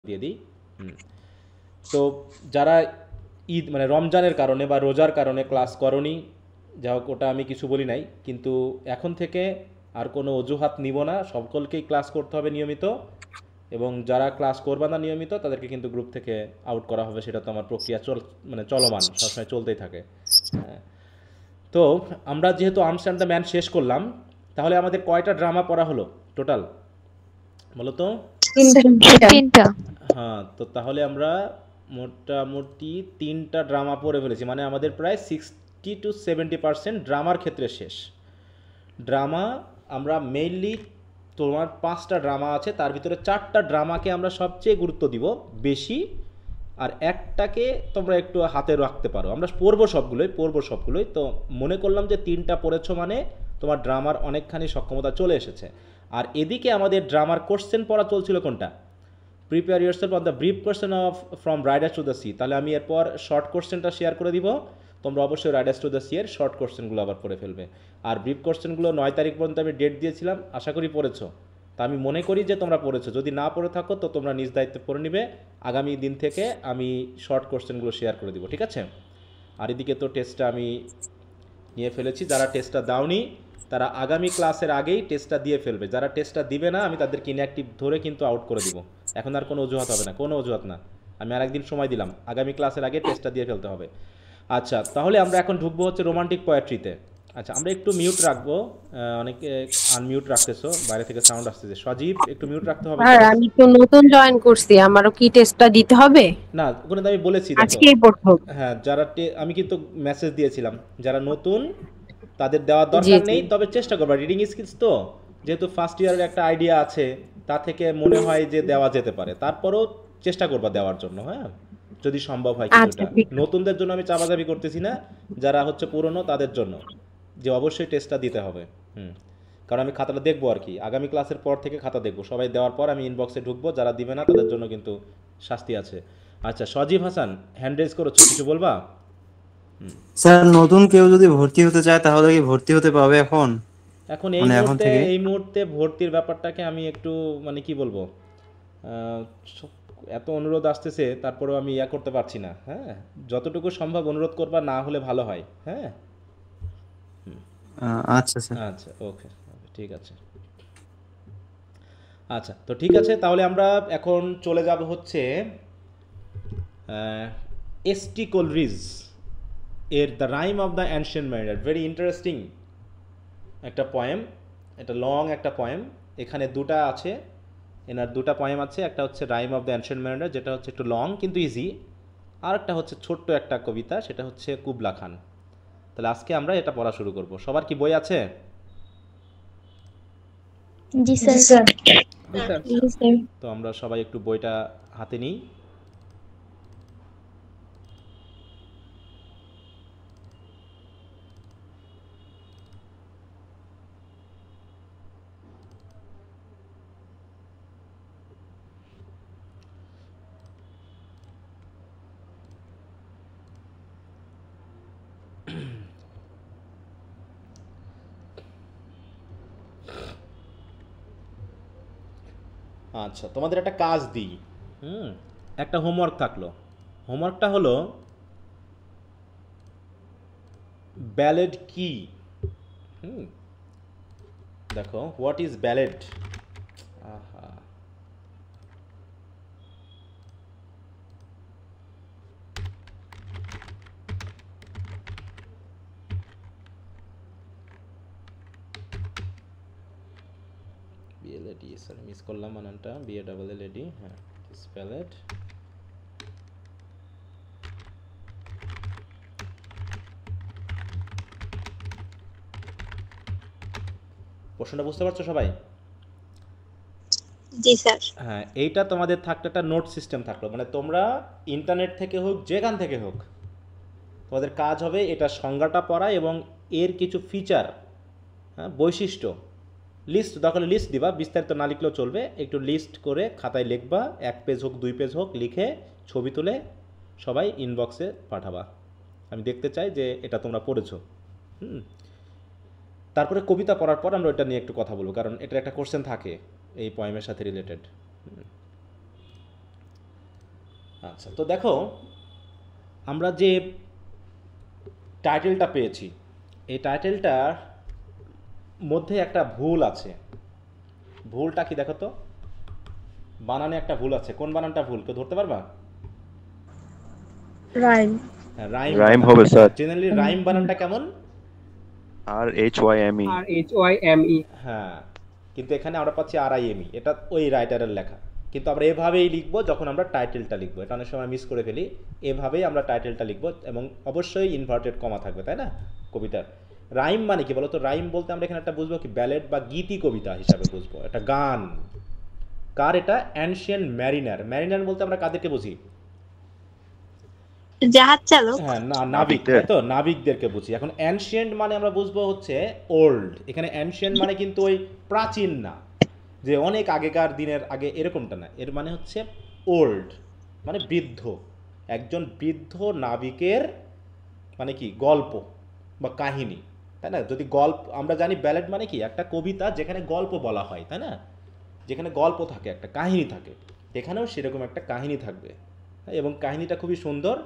দিয়ে দিই। হুম। তো যারা ঈদ মানে রমজানের কারণে বা রোজার কারণে ক্লাস করনি, যা হোক ওটা আমি কিছু বলি নাই, কিন্তু এখন থেকে আর কোনো অজুহাত নিব না, সকলকেই ক্লাস করতে হবে নিয়মিত। এবং যারা ক্লাস করবে না নিয়মিত তাদেরকে কিন্তু গ্রুপ থেকে আউট করা হবে, সেটা তো আমার প্রক্রিয়া মানে চলমান, সবসময় চলতেই থাকে। হ্যাঁ। তো আমরা যেহেতু আর্মস অ্যান্ড দ্য ম্যান শেষ করলাম, তাহলে আমাদের কয়টা ড্রামা পড়া হলো টোটাল বলো তো? তিনটা। তিনটা। হ্যাঁ, তো তাহলে আমরা মোটামুটি তিনটা ড্রামা পড়ে ফেলেছি, মানে আমাদের প্রায় 60 to 70% ড্রামার ক্ষেত্রে শেষ। ড্রামা আমরা মেইনলি, তোমার 5টা ড্রামা আছে, তার ভিতরে 4টা ড্রামাকে আমরা সবচেয়ে গুরুত্ব দিব বেশি, আর একটাকে তোমরা একটু হাতে রাখতে পারো। আমরা পড়বো সবগুলোই তো মনে করলাম যে 3টা পড়েছো মানে তোমার ড্রামার অনেকখানি সক্ষমতা চলে এসেছে। আর এদিকে আমাদের ড্রামার কোশ্চেন পড়া চলছিল কোনটা? Prepare yourself on the brief question of from Riders to the sea. তাহলে আমি এরপর শর্ট কোশ্চেনটা শেয়ার করে দিব, তোমরা অবশ্যই রাইডার্স টু দ্য সি এর শর্ট কোশ্চেনগুলো আবার পড়ে ফেলবে। আর ব্রিফ কোশ্চেনগুলো 9 তারিখ পর্যন্ত আমি ডেট দিয়েছিলাম, আশা করি পড়েছো। তা আমি মনে করি যে তোমরা পড়েছো, যদি না পড়ে থাকো তো তোমরা নিজ দায়িত্বে পড়ে নিবে। আগামী দিন থেকে আমি শর্ট কোশ্চেনগুলো শেয়ার করে দিব, ঠিক আছে? আর এদিকে তো টেস্টটা আমি নিয়ে ফেলেছি, যারা টেস্টটা দাওনি তারা আগামী ক্লাসের আগেই টেস্টটা দিয়ে ফেলবে। যারা টেস্টটা দিবে না আমি তাদেরকে ইনঅ্যাক্টিভ ধরে কিন্তু আউট করে দিব। এখন আর কোনো অজুহাত হবে না, কোনো অজুহাত না। আমি আর একদিন সময় দিলাম, আগামী ক্লাসের আগে টেস্টটা দিয়ে ফেলতে হবে। আচ্ছা, তাহলে আমরা এখন ঢুকবো হচ্ছে রোমান্টিক পোয়েট্রিতে। আচ্ছা, আমরা একটু মিউট রাখবো, অনেকে আনমিউট রাখতেছো, বাইরে থেকে সাউন্ড আসতেছে। সজীব, একটু মিউট রাখতে হবে তো। আর আমি তো নতুন জয়েন করছি, আমারও কি টেস্টটা দিতে হবে? না, ওখানে তো আমি বলেছি দেখো। আজকেই পড়তে হবে? হ্যাঁ, আমি কিন্তু মেসেজ দিয়েছিলাম, যারা নতুন তাদের দেওয়ার জি দরকার জি। নেই, তবে চেষ্টা করবা। রিডিং স্কিলস তো, যেহেতু ফার্স্ট ইয়ারের একটা আইডিয়া আছে, তা থেকে মনে হয় যে দেওয়া যেতে পারে, তারপরেও চেষ্টা করবা দেওয়ার জন্য, হ্যাঁ, যদি সম্ভব হয় আচ্ছা কিছুটা। ঠিক আছে। নতুনদের জন্য আমি চাপাচাপি করতেছি না, যারা হচ্ছে পুরনো তাদের জন্য, যে অবশ্যই টেস্টটা দিতে হবে। হুম। কারণ আমি খাতাটা দেখবো আর কি, আগামী ক্লাসের পর থেকে খাতা দেখবো, সবাই দেওয়ার পর আমি ইনবক্সে ঢুকবো, যারা দিবে না তাদের জন্য কিন্তু শাস্তি আছে। আচ্ছা, সজীব হাসান, হ্যান্ড রেজ করেছো, কিছু বলবা? স্যার, নতুন কেউ যদি ভর্তি হতে চায় তাহলে কি ভর্তি হতে পারবে এখন? এখন এই মানে এখন মুহূর্তে, থেকে? ভর্তির ব্যাপারটাকে আমি একটু মানে কি বলবো, আহ, এত অনুরোধ আসতেছে, তারপরেও আমি ইয়া করতে পারছি না। হ্যাঁ, যতটুকু সম্ভব অনুরোধ করবা, না হলে ভালো হয়। হ্যাঁ। আচ্ছা স্যার। আচ্ছা, ওকে, ঠিক আছে। আচ্ছা, তো ঠিক আছে, তাহলে আমরা এখন চলে যাব হচ্ছে এসটি কোলরিজ এর the rime of the ancient mariner. Very interesting একটা পয়েম, এটা লং একটা পয়েম। এখানে দুটা আছে, এনার দুটা পয়েম আছে, একটা হচ্ছে rime of the ancient mariner, যেটা হচ্ছে একটু লং কিন্তু ইজি। আর একটা হচ্ছে ছোট্ট একটা কবিতা, সেটা হচ্ছে কুবলা খান। তাহলে আজকে আমরা এটা পড়া শুরু করব। সবার কি বই আছে? জি জি স্যার। স্যার। আচ্ছা, জি স্যার। তো আমরা সবাই একটু বইটা হাতে নিই। আচ্ছা, তোমাদের একটা কাজ দিই। হুম। একটা হোমওয়ার্ক থাকলো। হোমওয়ার্কটা হলো ব্যালেড কি। হুম। দেখো, হোয়াট ইজ ব্যালেড? আহা, বিএলএডি, সরি মিস করলাম বানানটা, বিএ ডাবল এল এডি। হ্যাঁ, ইজ ব্যালেড। প্রশ্নটা বুঝতে পারছো সবাই? জি স্যার। হ্যাঁ, এইটা তোমাদের থাকলো একটা নোট সিস্টেম থাকলো, মানে তোমরা ইন্টারনেট থেকে হোক, যেখান থেকে হোক, তোমাদের কাজ হবে এটা সংজ্ঞাটা পড়া এবং এর কিছু ফিচার, হ্যাঁ, বৈশিষ্ট্য, লিস্ট দরকার লিস্ট দিবা, বিস্তারিত না লিখলেও চলবে, একটু লিস্ট করে খাতায় লিখবা, 1 পেজ হোক 2 পেজ হোক, লিখে ছবি তুলে সবাই ইনবক্সে পাঠাবা। আমি দেখতে চাই যে এটা তোমরা পড়েছো। হুম। তারপরে কবিতা পড়ার পর আমরা ওইটা নিয়ে একটু কথা বলবো, কারণ এটার একটা কোশ্চেন থাকে এই পয়েমের সাথে রিলেটেড। আচ্ছা, তো দেখো আমরা যে টাইটেলটা পেয়েছি, এই টাইটেলটার মধ্যে একটা ভুল আছে। ভুলটা কি দেখো তো? বানানে একটা ভুল আছে। কোন বানানটা ভুল, কেউ ধরতে পারবা? রাইম। হ্যাঁ, রাইম রাইম বানান। হবে স্যার, জেনারেলি রাইম বানানটা কেমন? RHYME। RHYME। হ্যাঁ, কিন্তু এখানে আমরা পাচ্ছি RIME, এটা ওই রাইটারের লেখা। কিন্তু আমরা এভাবেই লিখবো যখন আমরা টাইটেলটা লিখবো, এটা অনেক সময় মিস করে ফেলি। এভাবেই আমরা টাইটেলটা লিখবো এবং অবশ্যই ইনভার্টেড কমা থাকবে, তাই না? কবিতার রাইম মানে কি বলো তো? রাইম বলতে আমরা এখানে একটা বুঝবো কি, ব্যালেড বা গীতি কবিতা হিসাবে বুঝবো, এটা গান। কার এটা? Ancient mariner. ম্যারিনার বলতে আমরা কাদেরকে বুঝি? জাহাজ চালক। হ্যাঁ, নাবিক, তাই তো? নাবিকদেরকে বুঝি। এখন অ্যানশিয়েন্ট মানে আমরা বুঝবো হচ্ছে ওল্ড। এখানে অ্যানশিয়েন্ট মানে কিন্তু ওই প্রাচীন না, যে অনেক আগেকার দিনের আগে, এরকমটা না। এর মানে হচ্ছে ওল্ড, মানে বৃদ্ধ। একজন বৃদ্ধ নাবিকের মানে কি, গল্প বা কাহিনী, তাই না? যদি গল্প, আমরা জানি ব্যালেড মানে কি, একটা কবিতা যেখানে গল্প বলা হয়, তাই না? যেখানে গল্প থাকে, একটা কাহিনী থাকে, এখানেও সেরকম একটা কাহিনী থাকবে, এবং কাহিনীটা খুবই সুন্দর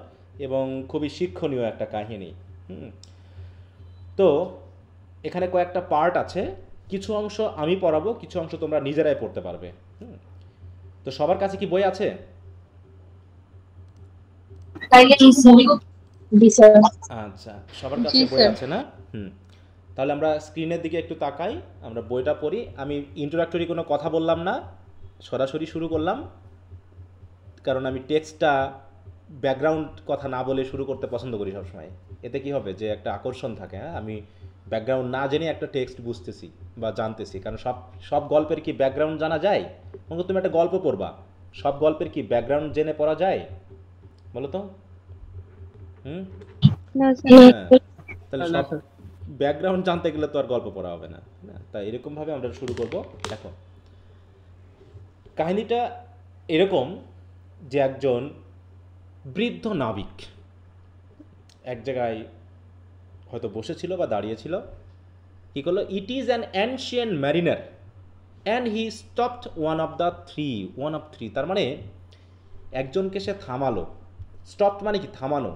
এবং খুবই শিক্ষণীয় একটা কাহিনী। তো এখানে কয়েকটা পার্ট আছে, কিছু অংশ আমি পড়াবো, কিছু অংশ তোমরা নিজেরাই পড়তে পারবে। তো সবার কাছে কি বই আছে? আচ্ছা, সবার কাছে বই আছে না? তাহলে আমরা স্ক্রিনের দিকে একটু তাকাই, আমরা বইটা পড়ি। আমি ইন্ট্রোডাক্টরি কোনো কথা বললাম না, সরাসরি শুরু করলাম, কারণ আমি টেক্সটটা ব্যাকগ্রাউন্ড কথা না বলে শুরু করতে পছন্দ করি সবসময়। এতে কি হবে, যে একটা আকর্ষণ থাকে। হ্যাঁ, আমি ব্যাকগ্রাউন্ড না জেনে একটা টেক্সট বুঝতেছি বা জানতেছি, কারণ সব গল্পের কি ব্যাকগ্রাউন্ড জানা যায়? মনে করো তুমি একটা গল্প পড়বা, সব গল্পের কি ব্যাকগ্রাউন্ড জেনে পড়া যায়? বলো তো। তাহলে সব ব্যাকগ্রাউন্ড জানতে গেলে তো আর গল্প পড়া হবে না। তাই এরকমভাবে আমরা শুরু করব। দেখো, কাহিনীটা এরকম যে একজন বৃদ্ধ নাবিক এক জায়গায় হয়তো বসেছিল বা দাঁড়িয়েছিল, কি করলো? It is an ancient mariner and he stopped one of three. তার মানে একজনকে সে থামালো। স্টপড মানে কি, থামানো।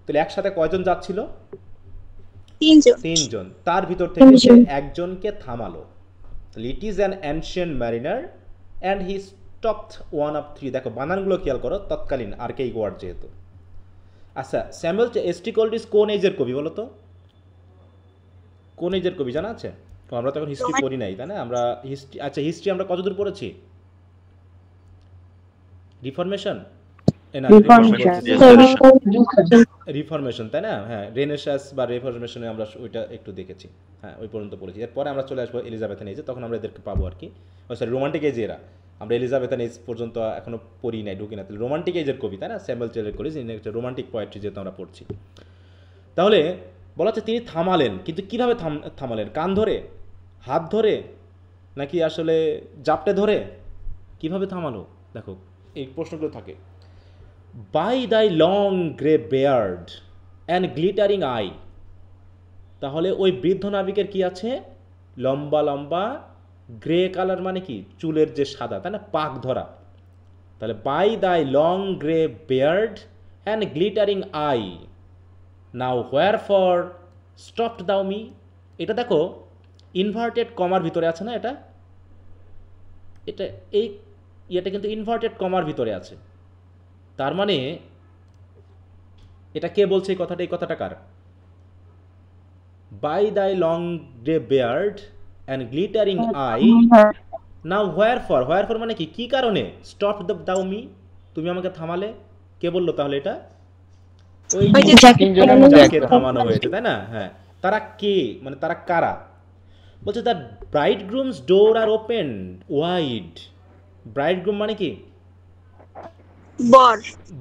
তাহলে একসাথে কয়জন যাচ্ছিল? তিনজন। তার ভিতর থেকে সে একজনকে থামালো। It is an ancient mariner and he stopped one of three. দেখো বানানগুলো খেয়াল করো, তৎকালীন আর্কেইক ওয়ার্ড যেহেতু। আচ্ছা, স্যামুয়েল এস.টি. কোলরিজ কোন এজের কবি বলো তো? কোন এজের কবি জানা আছে? আমরা তো এখন হিস্ট্রি পড়ি নাই, তাই না? আমরা হিস্ট্রি, আচ্ছা হিস্ট্রি আমরা কতদূর পড়েছি? রিফরমেশন, রিফরমেশন, তাই না? হ্যাঁ, রেনেসাঁস বা রিফরমেশনে আমরা ওইটা একটু দেখেছি। হ্যাঁ, ওই পর্যন্ত পড়েছি। এরপরে আমরা চলে আসবো এলিজাবেথান এজে, তখন আমরা এদেরকে পাবো আর কি। সরি, রোমান্টিক এজে এরা। আমরা এলিজাবেথান এজ পর্যন্ত এখনো পড়ি নাই, ঢুকি না। তাহলে রোমান্টিক এজের কবি, তাই না? Samuel Taylor Coleridge, romantic poetry যেহেতু আমরা পড়ছি। তাহলে বলা হচ্ছে তিনি থামালেন, কিন্তু কিভাবে থামালেন? কান ধরে, হাত ধরে, নাকি আসলে জাপটে ধরে? কিভাবে থামালো? দেখো, এই প্রশ্নগুলো থাকে। By thy long grey beard and glittering eye. তাহলে ওই বৃদ্ধ নাবিকের কি আছে? লম্বা লম্বা গ্রে কালার, মানে কি চুলের যে সাদা, তাই না? পাক ধরা। তাহলে by thy long grey beard and glittering eye now wherefore stopped thou me. এটা দেখো ইনভার্টেড কমার ভিতরে আছে না? এটা এই ইয়েটা কিন্তু ইনভার্টেড কমার ভিতরে আছে। তার মানে এটা কে বলছে এই কথাটা? এই কথাটা কার? By thy long grey beard and glittering eye now wherefore. Wherefore মানে কি, কি কারণে? স্টপ দাও মি, তুমি আমাকে থামালে। কে বললো তাহলে এটা? ওই যাকে থামানো হয়েছে, তাই না? হ্যাঁ, তারা কে, মানে তারা কারা? বলছে the bridegroom's door are open wide. Bridegroom মানে কি?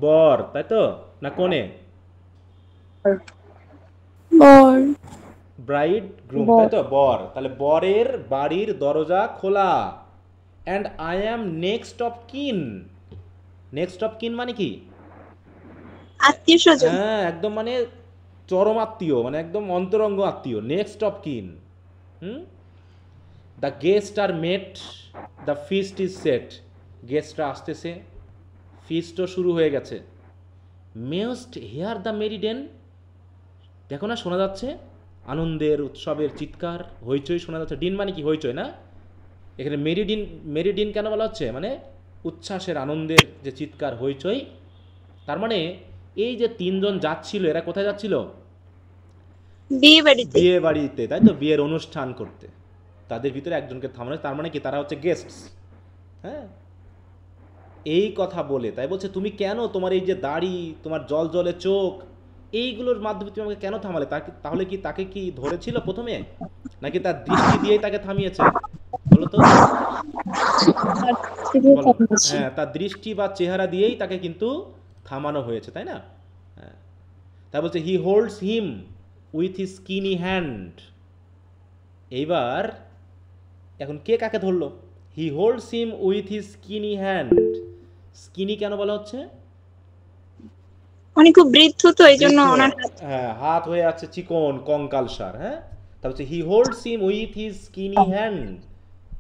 বর, তাই তো? না কোনে? ব্রাইড গ্রুম, তাই তো? বর। তাহলে বরের বাড়ির দরজা খোলা। And I am next of কিন। নেক্সট অফ কিন মানে কি? আত্মীয় স্বজন। হ্যাঁ, একদম মানে চরম আত্মীয়, মানে একদম অন্তরঙ্গ আত্মীয়। Next of kin. The guest are met, the feast is set. গেস্টরা আসতেছে, ফিস্টও শুরু হয়ে গেছে। মেস্ট হেয়ার দ্য মেরিডেন, দেখো না শোনা যাচ্ছে আনন্দের উৎসবের চিৎকার, হইচই শোনা যাচ্ছে। ডিন মানে কি? হইচই না? এখানে মেরিডিন, মেরিডিন কেন বলা হচ্ছে? মানে উচ্ছ্বাসের, আনন্দের যে চিৎকার, হইচই। তার মানে এই যে তিনজন যাচ্ছিল, এরা কোথায় যাচ্ছিল? বিয়ে বাড়িতে। বিয়ে বাড়িতে, তাই তো? বিয়ের অনুষ্ঠান করতে। তাদের ভিতরে একজনকে থামানো, তার মানে কি তারা হচ্ছে গেস্টস। হ্যাঁ, এই কথা বলে তাই বলছে তুমি কেন তোমার এই যে দাড়ি, তোমার জল জলে চোখ, এইগুলোর মাধ্যমে তুমি আমাকে কেন থামালে? তাহলে কি তাকে কি ধরেছিল প্রথমে, নাকি তার দৃষ্টি দিয়েই তাকে থামিয়েছে? বলো তো, বলো। হ্যাঁ, তার দৃষ্টি বা চেহারা দিয়েই তাকে কিন্তু থামানো হয়েছে, তাই না? হ্যাঁ, তাই বলছে he holds him with his skinny hand. এইবার এখন কে কাকে ধরলো? He holds him with his skinny hand. Skinny কেন বলা হচ্ছে? উনি খুব বৃদ্ধ তো, এই জন্য বৃদ্ধ, ওনার হ্যাঁ, হাত হয়ে আছে চিকন, কঙ্কালসার। হ্যাঁ, তারপর হচ্ছে he holds him with his skinny hand.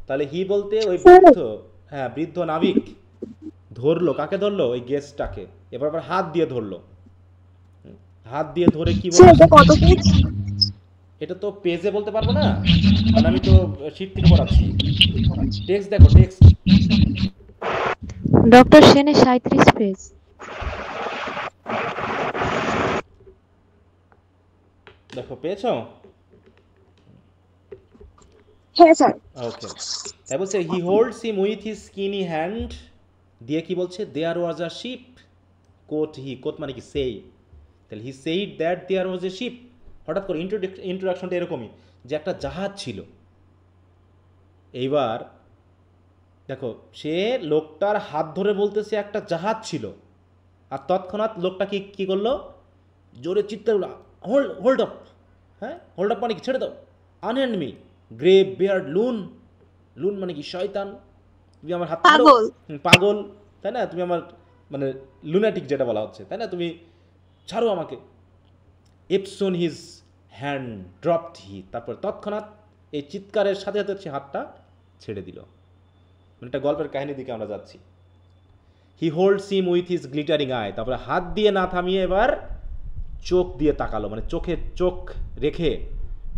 তাহলে হি বলতে ওই বৃদ্ধ, হ্যাঁ, বৃদ্ধ নাবিক ধরলো। কাকে ধরলো? ওই গেস্টটাকে। এবার আবার হাত দিয়ে ধরলো। হাত দিয়ে ধরে কি বলছে? কত পেজ? এটা তো পেজে বলতে পারবো না, কারণ আমি তো শীট থেকে পড়াচ্ছি। টেক্সট দেখো, টেক্সট ডক্টর সেনের 37 পেজ। দেখো, পেয়েছো? হ্যাঁ স্যার। ওকে, তাই বলছে he holds him with his skinny hand, দিয়ে কি বলছে? There was a ship, quoth he, quoth মানে কি? সেই। তাহলে he said that there was a ship. হঠাৎ করে ইন্ট্রোডাকশনটা এরকমই, যে একটা জাহাজ ছিল। এইবার দেখো, সে লোকটার হাত ধরে বলতেছে একটা জাহাজ ছিল, আর তৎক্ষণাৎ লোকটা কি কি করলো? জোরে চিৎকার, হোল্ড হোল্ড আপ। হ্যাঁ, হোল্ড আপ মানে কি? ছেড়ে দাও। আনহ্যান্ড মি গ্রে বিয়ার্ড লুন। লুন মানে কি? শয়তান। তুমি আমার হাত ছাড়ো। পাগল। পাগল, তাই না? তুমি আমার মানে লুনাটিক যেটা বলা হচ্ছে, তাই না? তুমি ছাড়ো আমাকে। এপসন হিজ হ্যান্ড ড্রপড হি, তারপর তৎক্ষণাৎ এই চিৎকারের সাথে সাথে সে হাতটা ছেড়ে দিল। মানে একটা গল্পের কাহিনীর দিকে আমরা যাচ্ছি। He holds him with his glittering eye, তারপরে হাত দিয়ে না থামিয়ে এবার চোখ দিয়ে তাকালো, মানে চোখে চোখ রেখে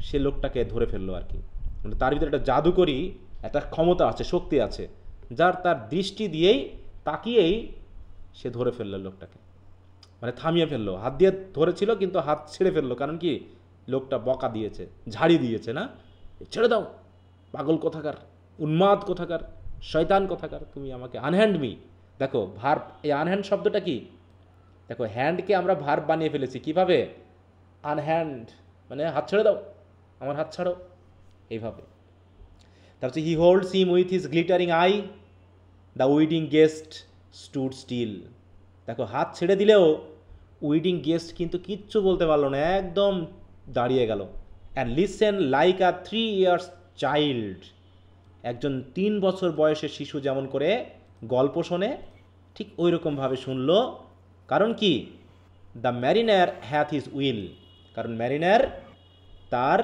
সে লোকটাকে ধরে ফেললো আর কি। মানে তার ভিতরে একটা জাদুকরী একটা ক্ষমতা আছে, শক্তি আছে, যার তার দৃষ্টি দিয়েই, তাকিয়েই সে ধরে ফেললো লোকটাকে, মানে থামিয়ে ফেললো। হাত দিয়ে ধরেছিল কিন্তু হাত ছেড়ে ফেললো, কারণ কি? লোকটা বকা দিয়েছে, ঝাড়ি দিয়েছে না? ছেড়ে দাও, পাগল কোথাকার, উন্মাদ কোথাকার, শয়তান কোথাকার, তুমি আমাকে আনহ্যান্ড মি। দেখো ভার্ব, এই আনহ্যান্ড শব্দটা কি? দেখো, হ্যান্ডকে আমরা ভার্ব বানিয়ে ফেলেছি কিভাবে? আনহ্যান্ড মানে হাত ছেড়ে দাও, আমার হাত ছাড়ো, এইভাবে। তারপর he holds him with his glittering eye, the wedding guest stood still. দেখো, হাত ছেড়ে দিলেও উইডিং গেস্ট কিন্তু কিচ্ছু বলতে পারলো না, একদম দাঁড়িয়ে গেল। And listen like a 3 years child. একজন 3 বছর বয়সের শিশু যেমন করে গল্প শোনে, ঠিক ওই রকমভাবে শুনলো। কারণ কি? The mariner hath his will, কারণ ম্যারিনার তার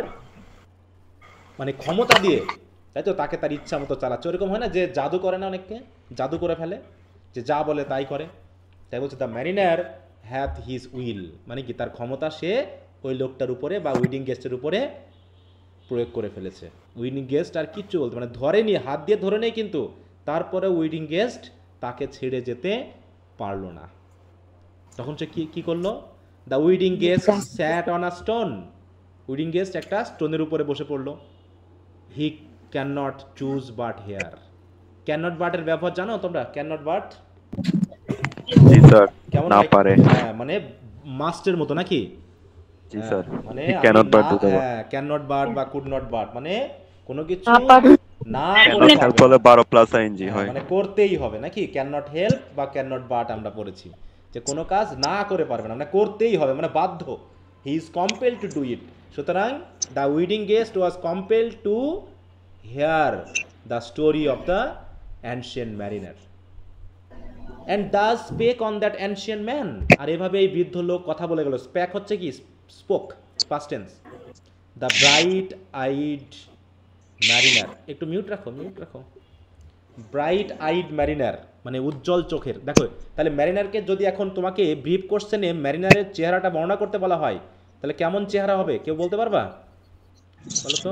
মানে ক্ষমতা দিয়ে, তাই তো, তাকে তার ইচ্ছা মতো চালাচ্ছে। ওরকম হয় না যে জাদু করে না, অনেককে জাদু করে ফেলে, যে যা বলে তাই করে। তাই বলছে the mariner hath his will, মানে কি? তার ক্ষমতা সে ওই লোকটার উপরে বা উইডিং গেস্টের উপরে প্রয়োগ করে ফেলেছে। উইডিং গেস্ট আর কিচ্ছু বলতে মানে ধরেনি, হাত দিয়ে ধরে নেই, কিন্তু তারপরে উইডিং গেস্ট তাকে ছেড়ে যেতে পারলো না। তখন সে কি কি করলো? The wedding guest sat on a stone. Wedding guest একটা স্টোনের উপরে বসে পড়লো। He can not choose but hear. Can not বাটের ব্যবহার জানো তোমরা? ক্যান নট বাট জি স্যার, কেমন না হয়? পারে। হ্যাঁ, মানে মাস্টের মতো নাকি? জি স্যার, মানে he cannot but do the work. হ্যাঁ, ক্যান নট বাট বা কুড নট বাট মানে কোনো কিছু না পারে। না ক্যানট করে হেল্প পারবে হলে না। 12 প্লাস আইএনজি হ্যাঁ, হয়। মানে করতেই হবে নাকি? ক্যান নট হেল্প বা ক্যান নট বাট আমরা পড়েছি যে কোনো কাজ না করে পারবে না, মানে করতেই হবে, মানে বাধ্য। He is compelled to do it. সুতরাং the wedding guest was compelled to hear the story of the ancient mariner and thus spake on that ancient man. আর এভাবে এই বৃদ্ধ লোক কথা বলে গেল। স্প্যাক হচ্ছে কি? Spoke, past tense. The bright eyed mariner, একটু মিউট রাখো, মিউট রাখো। ব্রাইট আইড ম্যারিনার মানে উজ্জ্বল চোখের। দেখো তাহলে ম্যারিনারকে যদি এখন তোমাকে ব্রিফ কোশ্চেনে ম্যারিনারের চেহারাটা বর্ণনা করতে বলা হয় তাহলে কেমন চেহারা হবে কেউ বলতে পারবা? বলো তো।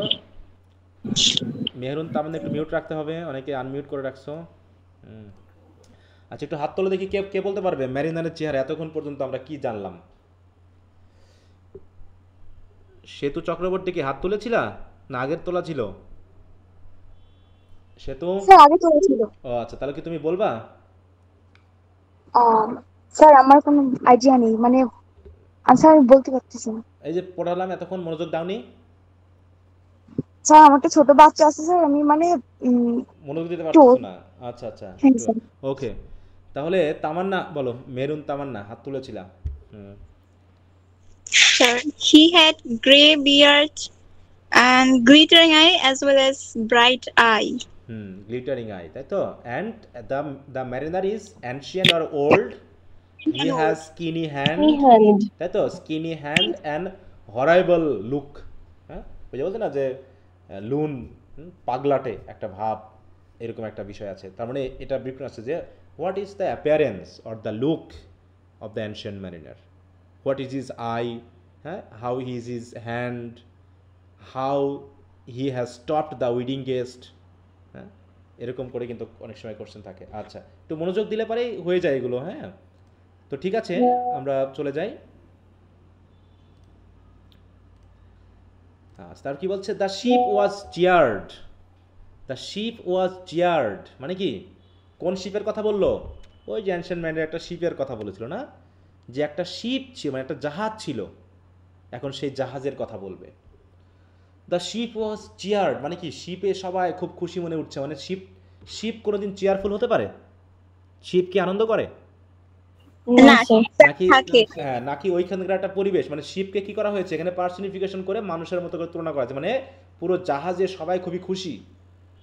মেহরুন তামান্না একটু মিউট রাখতে হবে, অনেকে আনমিউট করে রাখছো। আচ্ছা একটু হাত তোলো দেখি, কে কে বলতে পারবে ম্যারিনারের চেহারা এতক্ষণ পর্যন্ত আমরা কি জানলাম? সেতু চক্রবর্তী কি হাত তুলেছিলা না আগের তোলা ছিল? সেতু, স্যার আগে চলেছিল। ও আচ্ছা, তাহলে কি তুমি বলবা? স্যার আমার কোনো আইডিয়া নেই, মানে আনসার আমি বলতে পারতেছি না। এই যে পড়ালাম এতক্ষণ মনোযোগ দাওনি? স্যার আমার তো ছোট বাচ্চা আছে স্যার, আমি মানে মনোযোগ দিতে পারছো না? আচ্ছা আচ্ছা, হ্যাঁ স্যার। ওকে। তাহলে তামান্না বলো, মেরুন তামান্না হাত তুলেছিলা। Sir, he had gray beard and glittering eye as well as bright eye. Glittering I, তাই তো। And the mariner is ancient or old, he has skinny hand, তাই তো, স্কিনি হ্যান্ড অ্যান্ড হরাইবল লুক। হ্যাঁ, ওই যে বলছে না যে লুন, পাগলাটে একটা ভাব, এরকম একটা বিষয় আছে। তার মানে এটা বিপরীত আছে যে what is the appearance or the look of the ancient mariner, what is his eye, হ্যাঁ, how is his hand, how he has stopped the wedding guest. হ্যাঁ, এরকম করে কিন্তু অনেক সময় কোশ্চেন থাকে। আচ্ছা, একটু মনোযোগ দিলে পারেই হয়ে যায় এগুলো। হ্যাঁ, তো ঠিক আছে, আমরা চলে যাই। তার কি বলছে? The ship was cheered, the ship was cheered মানে কি? কোন শিপের কথা বললো? ওই যে অ্যানশিয়েন্ট ম্যানের একটা শিপের কথা বলেছিল না, যে একটা শিপ ছিল, মানে একটা জাহাজ ছিল, এখন সেই জাহাজের কথা বলবে। দ্য শিপ ওয়াজ চিয়ার্ড মানে কি? শিপে সবাই খুব খুশি মনে উঠছে, মানে শিপ কোনোদিন চেয়ারফুল হতে পারে? শিপ কি আনন্দ করে নাকি? হ্যাঁ, নাকি ওইখানকার একটা পরিবেশ, মানে শিপকে কি করা হয়েছে এখানে পার্সনিফিকেশন করে মানুষের মতো করে তুলনা করা হয়েছে, মানে পুরো জাহাজে সবাই খুবই খুশি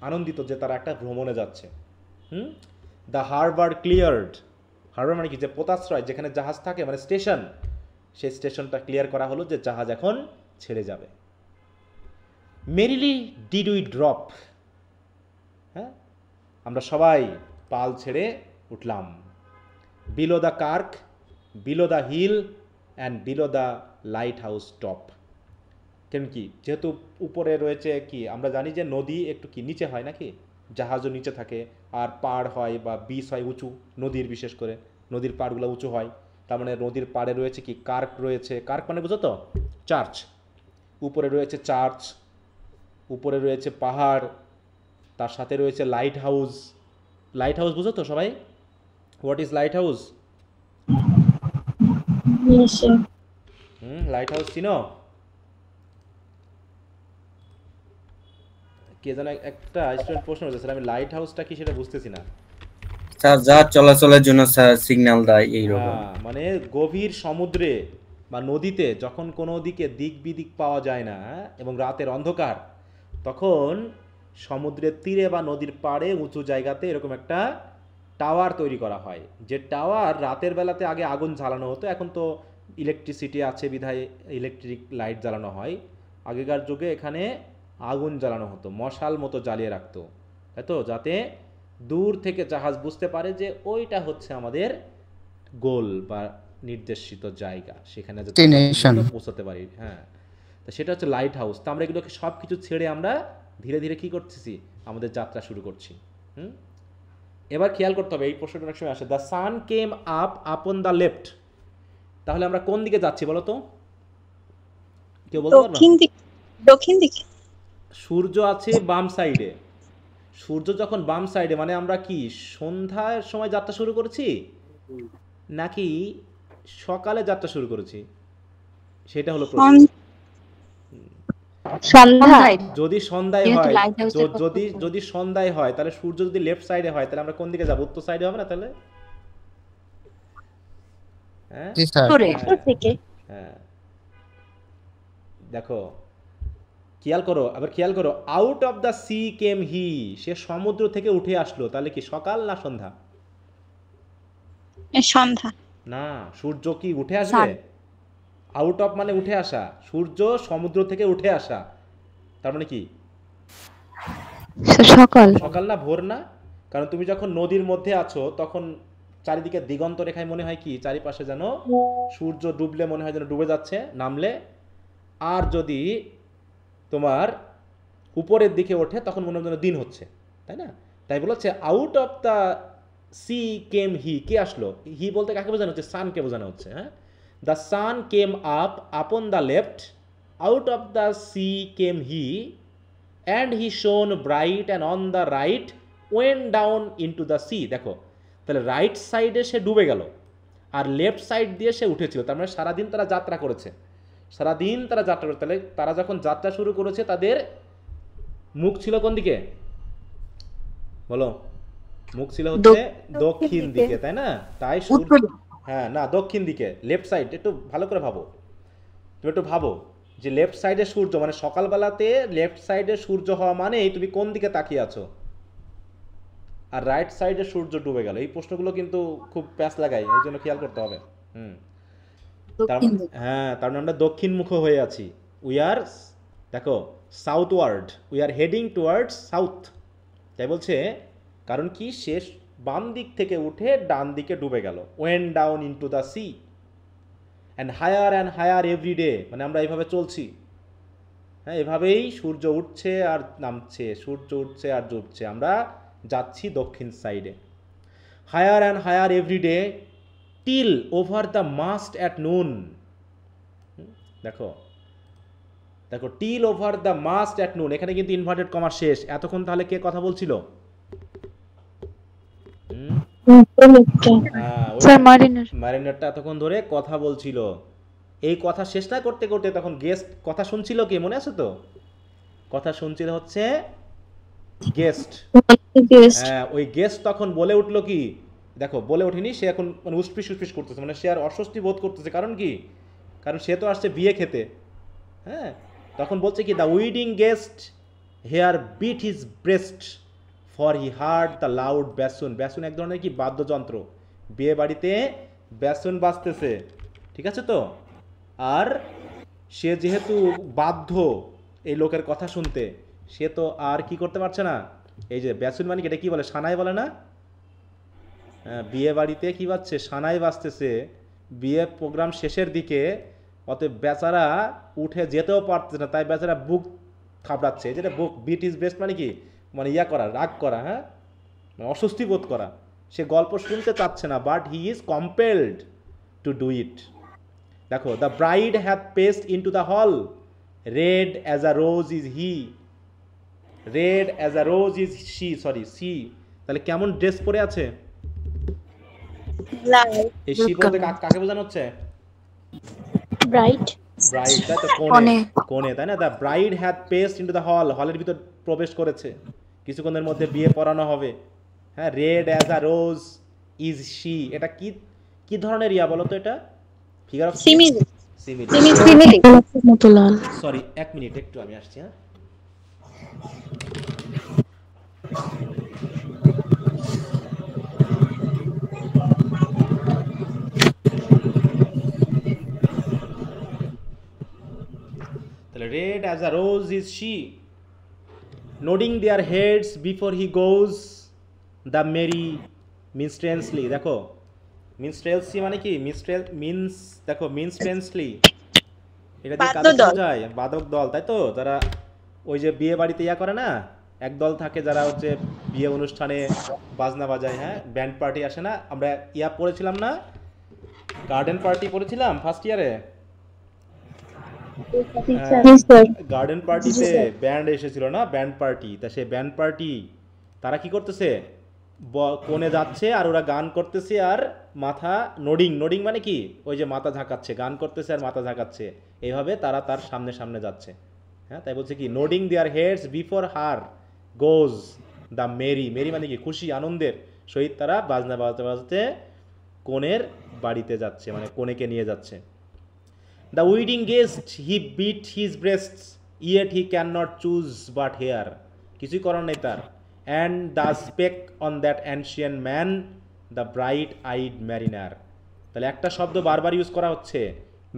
আনন্দিত যে তারা একটা ভ্রমণে যাচ্ছে। দ্য হারবার ক্লিয়ার্ড, হারবার মানে কি? যে পোতাশ্রয়, যেখানে জাহাজ থাকে, মানে স্টেশন, সেই স্টেশনটা ক্লিয়ার করা হলো যে জাহাজ এখন ছেড়ে যাবে। মেরিলি ডিড উই ড্রপ, হ্যাঁ, আমরা সবাই পাল ছেড়ে উঠলাম। Below the kirk, below the hill and below the lighthouse top. কেন কি? যেহেতু উপরে রয়েছে কি, আমরা জানি যে নদী একটু কি নিচে হয় নাকি, জাহাজও নিচে থাকে, আর পাড় হয় বা বিচ হয় উঁচু, নদীর বিশেষ করে নদীর পাড়গুলো উঁচু হয়। তার মানে নদীর পাড়ে রয়েছে কি, কার্ক রয়েছে। কার্ক মানে বুঝো তো? চার্চ। উপরে রয়েছে চার্চ, উপরে রয়েছে পাহাড়, তার সাথে রয়েছে লাইট হাউস। লাইট হাউস বুঝো তো সবাই? What is light house? Light house চিনো? কে যেন একটা স্টুডেন্ট প্রশ্ন করেছে, স্যার আমি লাইট হাউসটা কি সেটা বুঝতেছি না। স্যার জাহাজ চলাচলের জন্য স্যার সিগন্যাল দেয় এইরকম। মানে গভীর সমুদ্রে বা নদীতে যখন কোনো দিকে দিক বিদিক পাওয়া যায় না এবং রাতের অন্ধকার, তখন সমুদ্রের তীরে বা নদীর পাড়ে উঁচু জায়গাতে এরকম একটা টাওয়ার তৈরি করা হয়, যে টাওয়ার রাতের বেলাতে আগে আগুন জ্বালানো হতো, এখন তো ইলেকট্রিসিটি আছে বিধায় ইলেকট্রিক লাইট জ্বালানো হয়। আগেকার যুগে এখানে আগুন জ্বালানো হতো, মশাল মতো জ্বালিয়ে রাখতো, তাই তো, যাতে দূর থেকে জাহাজ বুঝতে পারে যে ওইটা হচ্ছে আমাদের গোল বা নির্দেশিত জায়গা, সেখানে যাতে পৌঁছাতে পারি। হ্যাঁ, তো সেটা হচ্ছে লাইট হাউস। তো আমরা এগুলোকে সব কিছু ছেড়ে আমরা ধীরে ধীরে কি করতেছি, আমাদের যাত্রা শুরু করছি। এবার খেয়াল করতে হবে, এই প্রশ্নটা অনেক সময় আসে, the sun came up upon the left. তাহলে আমরা কোন দিকে যাচ্ছি বলো তো? কেউ বলতে পারবে? দক্ষিণ দিকে। সূর্য আছে বাম সাইডে। সূর্য যখন বাম সাইডে, মানে আমরা কি সন্ধ্যার সময় যাত্রা শুরু করেছি নাকি সকালে যাত্রা শুরু করেছি, সেটা হলো প্রশ্ন। যদি সন্ধ্যায় হয়, যদি সন্ধ্যায় হয় তাহলে সূর্য যদি লেফট সাইডে হয় তাহলে আমরা কোন দিকে যাব? উত্তর সাইডে হবে না তাহলে? হ্যাঁ, দেখো খেয়াল করো, আবার খেয়াল করো, out of the sea came he, সে সমুদ্র থেকে উঠে আসলো, তাহলে কি সকাল না সন্ধ্যা? সন্ধ্যা না, সূর্য কি উঠে আসবে? আউট অফ মানে উঠে আসা, সূর্য সমুদ্র থেকে উঠে আসা, তার মানে কি সকাল। সকাল না ভোর না? কারণ তুমি যখন নদীর মধ্যে আছো তখন চারিদিকে দিগন্ত রেখায় মনে হয় কি চারিপাশে যেন সূর্য ডুবলে মনে হয় যেন ডুবে যাচ্ছে নামলে, আর যদি তোমার উপরের দিকে ওঠে তখন মনে হয় যেন দিন হচ্ছে, তাই না? তাই বলেছে out of the sea came he, কে আসলো? হি বলতে কাকে বোঝানো হচ্ছে? সানকে বোঝানো হচ্ছে। হ্যাঁ, the sun came up upon the left, out of the sea came he, and he shone bright and on the right went down into the sea. দেখো তাহলে রাইট সাইডে সে ডুবে গেল আর লেফট সাইড দিয়ে সে উঠেছিল, তার মানে সারাদিন তারা যাত্রা করেছে, সারাদিন তারা যাত্রা করেছে। তাহলে তারা যখন যাত্রা শুরু করেছে তাদের মুখ ছিল কোন দিকে বলো? মুখ ছিল হচ্ছে দক্ষিণ দিকে, তাই না? তাই হ্যাঁ না, দক্ষিণ দিকে, লেফট সাইড। একটু ভালো করে ভাবো, তুমি একটু ভাবো যে লেফট সাইডে সূর্য মানে সকালবেলাতে লেফট সাইডে সূর্য হওয়া মানেই তুমি কোন দিকে তাকিয়ে আছো, আর রাইট সাইডে সূর্য ডুবে গেল। এই প্রশ্নগুলো কিন্তু খুব প্যাচ লাগায়, এই জন্য খেয়াল করতে হবে। হ্যাঁ, তার মানে আমরা দক্ষিণ মুখ হয়ে আছি। উই আর, দেখো, সাউথওয়ার্ড, we are heading towards south. তাই বলছে কারণ কি শেষ বাম দিক থেকে উঠে ডান দিকে ডুবে গেল। Went down into the sea and higher every day, মানে আমরা এইভাবে চলছি। হ্যাঁ, এভাবেই সূর্য উঠছে আর নামছে, সূর্য উঠছে আর ডুবছে, আমরা যাচ্ছি দক্ষিণ সাইডে। Higher and higher every day till over the mast at noon. দেখো দেখো, till over the mast at noon, এখানে কিন্তু ইনভার্টেড কমা শেষ। এতক্ষণ তাহলে কে কথা বলছিল? মারিনারটা এতক্ষণ ধরে কথা বলছিল। এই কথা শেষ না করতে করতে তখন গেস্ট কথা শুনছিল। কে মনে আছে তো? কথা শুনছিল হচ্ছে গেস্ট। হ্যাঁ, ওই গেস্ট তখন বলে উঠলো কি, দেখো বলে ওঠেনি, সে এখন মানে উসপিস উসপিস করতেছে, মানে সে আর অস্বস্তি বোধ করতেছে। কারণ কি? কারণ সে তো আসছে বিয়ে খেতে। হ্যাঁ, তখন বলছে কি, the wedding guest here beat his breast for he heard the loud bassoon. Bassoon এক ধরনের কি বাদ্যযন্ত্র, বিয়ে বাড়িতে ব্যাসুন বাজতেছে, ঠিক আছে তো? আর সে যেহেতু বাধ্য এই লোকের কথা শুনতে, সে তো আর কি করতে পারছে না। এই যে ব্যাসুন মানে এটা কি বলে? সানাই বলে না? বিয়ে বাড়িতে কি বাজছে? সানাই বাজতেছে, বিয়ে প্রোগ্রাম শেষের দিকে, অতএব বেচারা উঠে যেতেও পারতেছে না, তাই বেচারা বুক থাপড়াচ্ছে। যেটা বুক বিট ইজ বেস্ট মানে কি, মানে ইয়া করা, রাগ করা, হ্যাঁ, মানে অস্বস্তি বোধ করা। সে গল্প শুনতে চাচ্ছে না, but he is compelled to do it. দেখো, the bride have paced into the hall, red as a rose is he, red as a rose is she, sorry she. তাহলে কেমন ড্রেস পরে আছে? এই শি বলতে কাকে বোঝানো হচ্ছে? ব্রাইট, ব্রাইড, তাই তো, কোণে, কোণে, তাই না? The bride had paced into the hall, হলের ভিতর প্রবেশ করেছে, কিছুক্ষণের মধ্যে বিয়ে পড়ানো হবে। হ্যাঁ, red as a rose is she, এটা কি কি ধরনের ইয়া বলো তো? এটা ফিগার অফ সিমিলি, সিমিলি মতো লাল। সরি, এক মিনিট, একটু আমি আসছি। হ্যাঁ, তাহলে red as a rose is she, nodding their heads before he goes the merry minstrelsy. দেখো, মিনস্ট্রেলসি মানে কি? মিনস, দেখো, মিনস্ট্রেন্সলি এটা দিয়ে কাদের বোঝায়? বাদক দল, তাই তো? যারা ওই যে বিয়ে বাড়িতে ইয়া করে না, এক দল থাকে যারা হচ্ছে বিয়ে অনুষ্ঠানে বাজনা বাজায়। হ্যাঁ, ব্যান্ড পার্টি আসে না? আমরা ইয়া পড়েছিলাম না, গার্ডেন পার্টি পড়েছিলাম ফার্স্ট ইয়ারে। গার্ডেন পার্টিতে ব্যান্ড এসেছিল না, ব্যান্ড পার্টি। তা সে ব্যান্ড পার্টি তারা কি করতেছে? কোণে যাচ্ছে আর ওরা গান করতেছে আর মাথা নোডিং, নোডিং মানে কি? ওই যে মাথা ঝাঁকাচ্ছে, গান করতেছে আর মাথা ঝাঁকাচ্ছে, এইভাবে তারা তার সামনে সামনে যাচ্ছে। হ্যাঁ, তাই বলছে কি, nodding their heads before her goes the merry. Merry মানে কি? খুশি, আনন্দের সহিত তারা বাজনা বাজতে বাজতে কোণের বাড়িতে যাচ্ছে, মানে কোণেকে নিয়ে যাচ্ছে। The wedding guest he beat his breasts yet he can not choose but hear, কিছুই করার নেই তার। And the spake on that ancient man the bright eyed mariner. তাহলে একটা শব্দ বারবার ইউজ করা হচ্ছে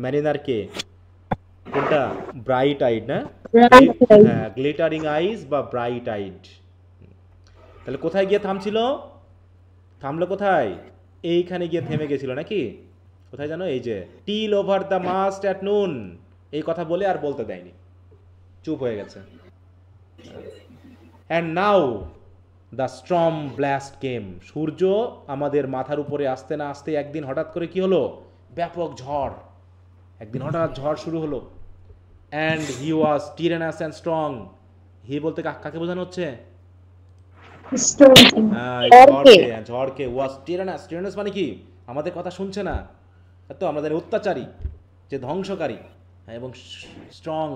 ম্যারিনারকে, কোনটা? ব্রাইট আইড, না? হ্যাঁ, গ্লিটারিং আইজ বা ব্রাইট আইড। তাহলে কোথায় গিয়ে থামছিল? থামলো কোথায়? এইখানে গিয়ে থেমে গেছিল নাকি? কোথায় জানো? এই যে till over the mast at নুন, এই কথা বলে আর বলতে দেয়নি, চুপ হয়ে গেছে। And now the storm blast came, সূর্য আমাদের মাথার উপরে আসতে না আসতে একদিন হঠাৎ করে কি হলো? ব্যাপক ঝড়, একদিন হঠাৎ ঝড় শুরু হলো। And he was tyrannous and strong, he বলতে কাকে বোঝানো হচ্ছে? ঝড়কে। ওয়াজ টিরানাস, টিরানাস মানে কি? আমাদের কথা শুনছে না, তো আমাদের অত্যাচারী, যে ধ্বংসকারী, এবং strong.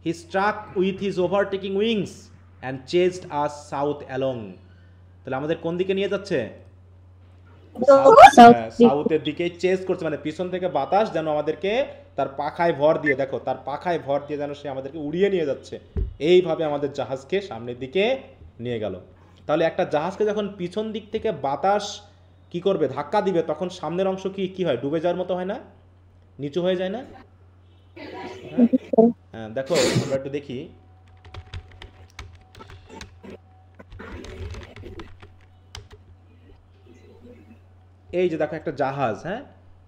He struck with his overtaking wings and chased us south along, তাহলে আমাদের কোন দিকে নিয়ে যাচ্ছে? সাউথের দিকে চেজ করছে, মানে পিছন থেকে বাতাস যেন আমাদেরকে তার পাখায় ভর দিয়ে, দেখো তার পাখায় ভর দিয়ে যেন সে আমাদেরকে উড়িয়ে নিয়ে যাচ্ছে। এইভাবে আমাদের জাহাজকে সামনের দিকে নিয়ে গেল। তাহলে একটা জাহাজকে যখন পিছন দিক থেকে বাতাস কি করবে? ধাক্কা দিবে, তখন সামনের অংশ কি হয়? ডুবে যাওয়ার মতো হয় না? নিচু হয়ে যায় না? হ্যাঁ, দেখো আমরা একটু দেখি। এই যে দেখো একটা জাহাজ, হ্যাঁ,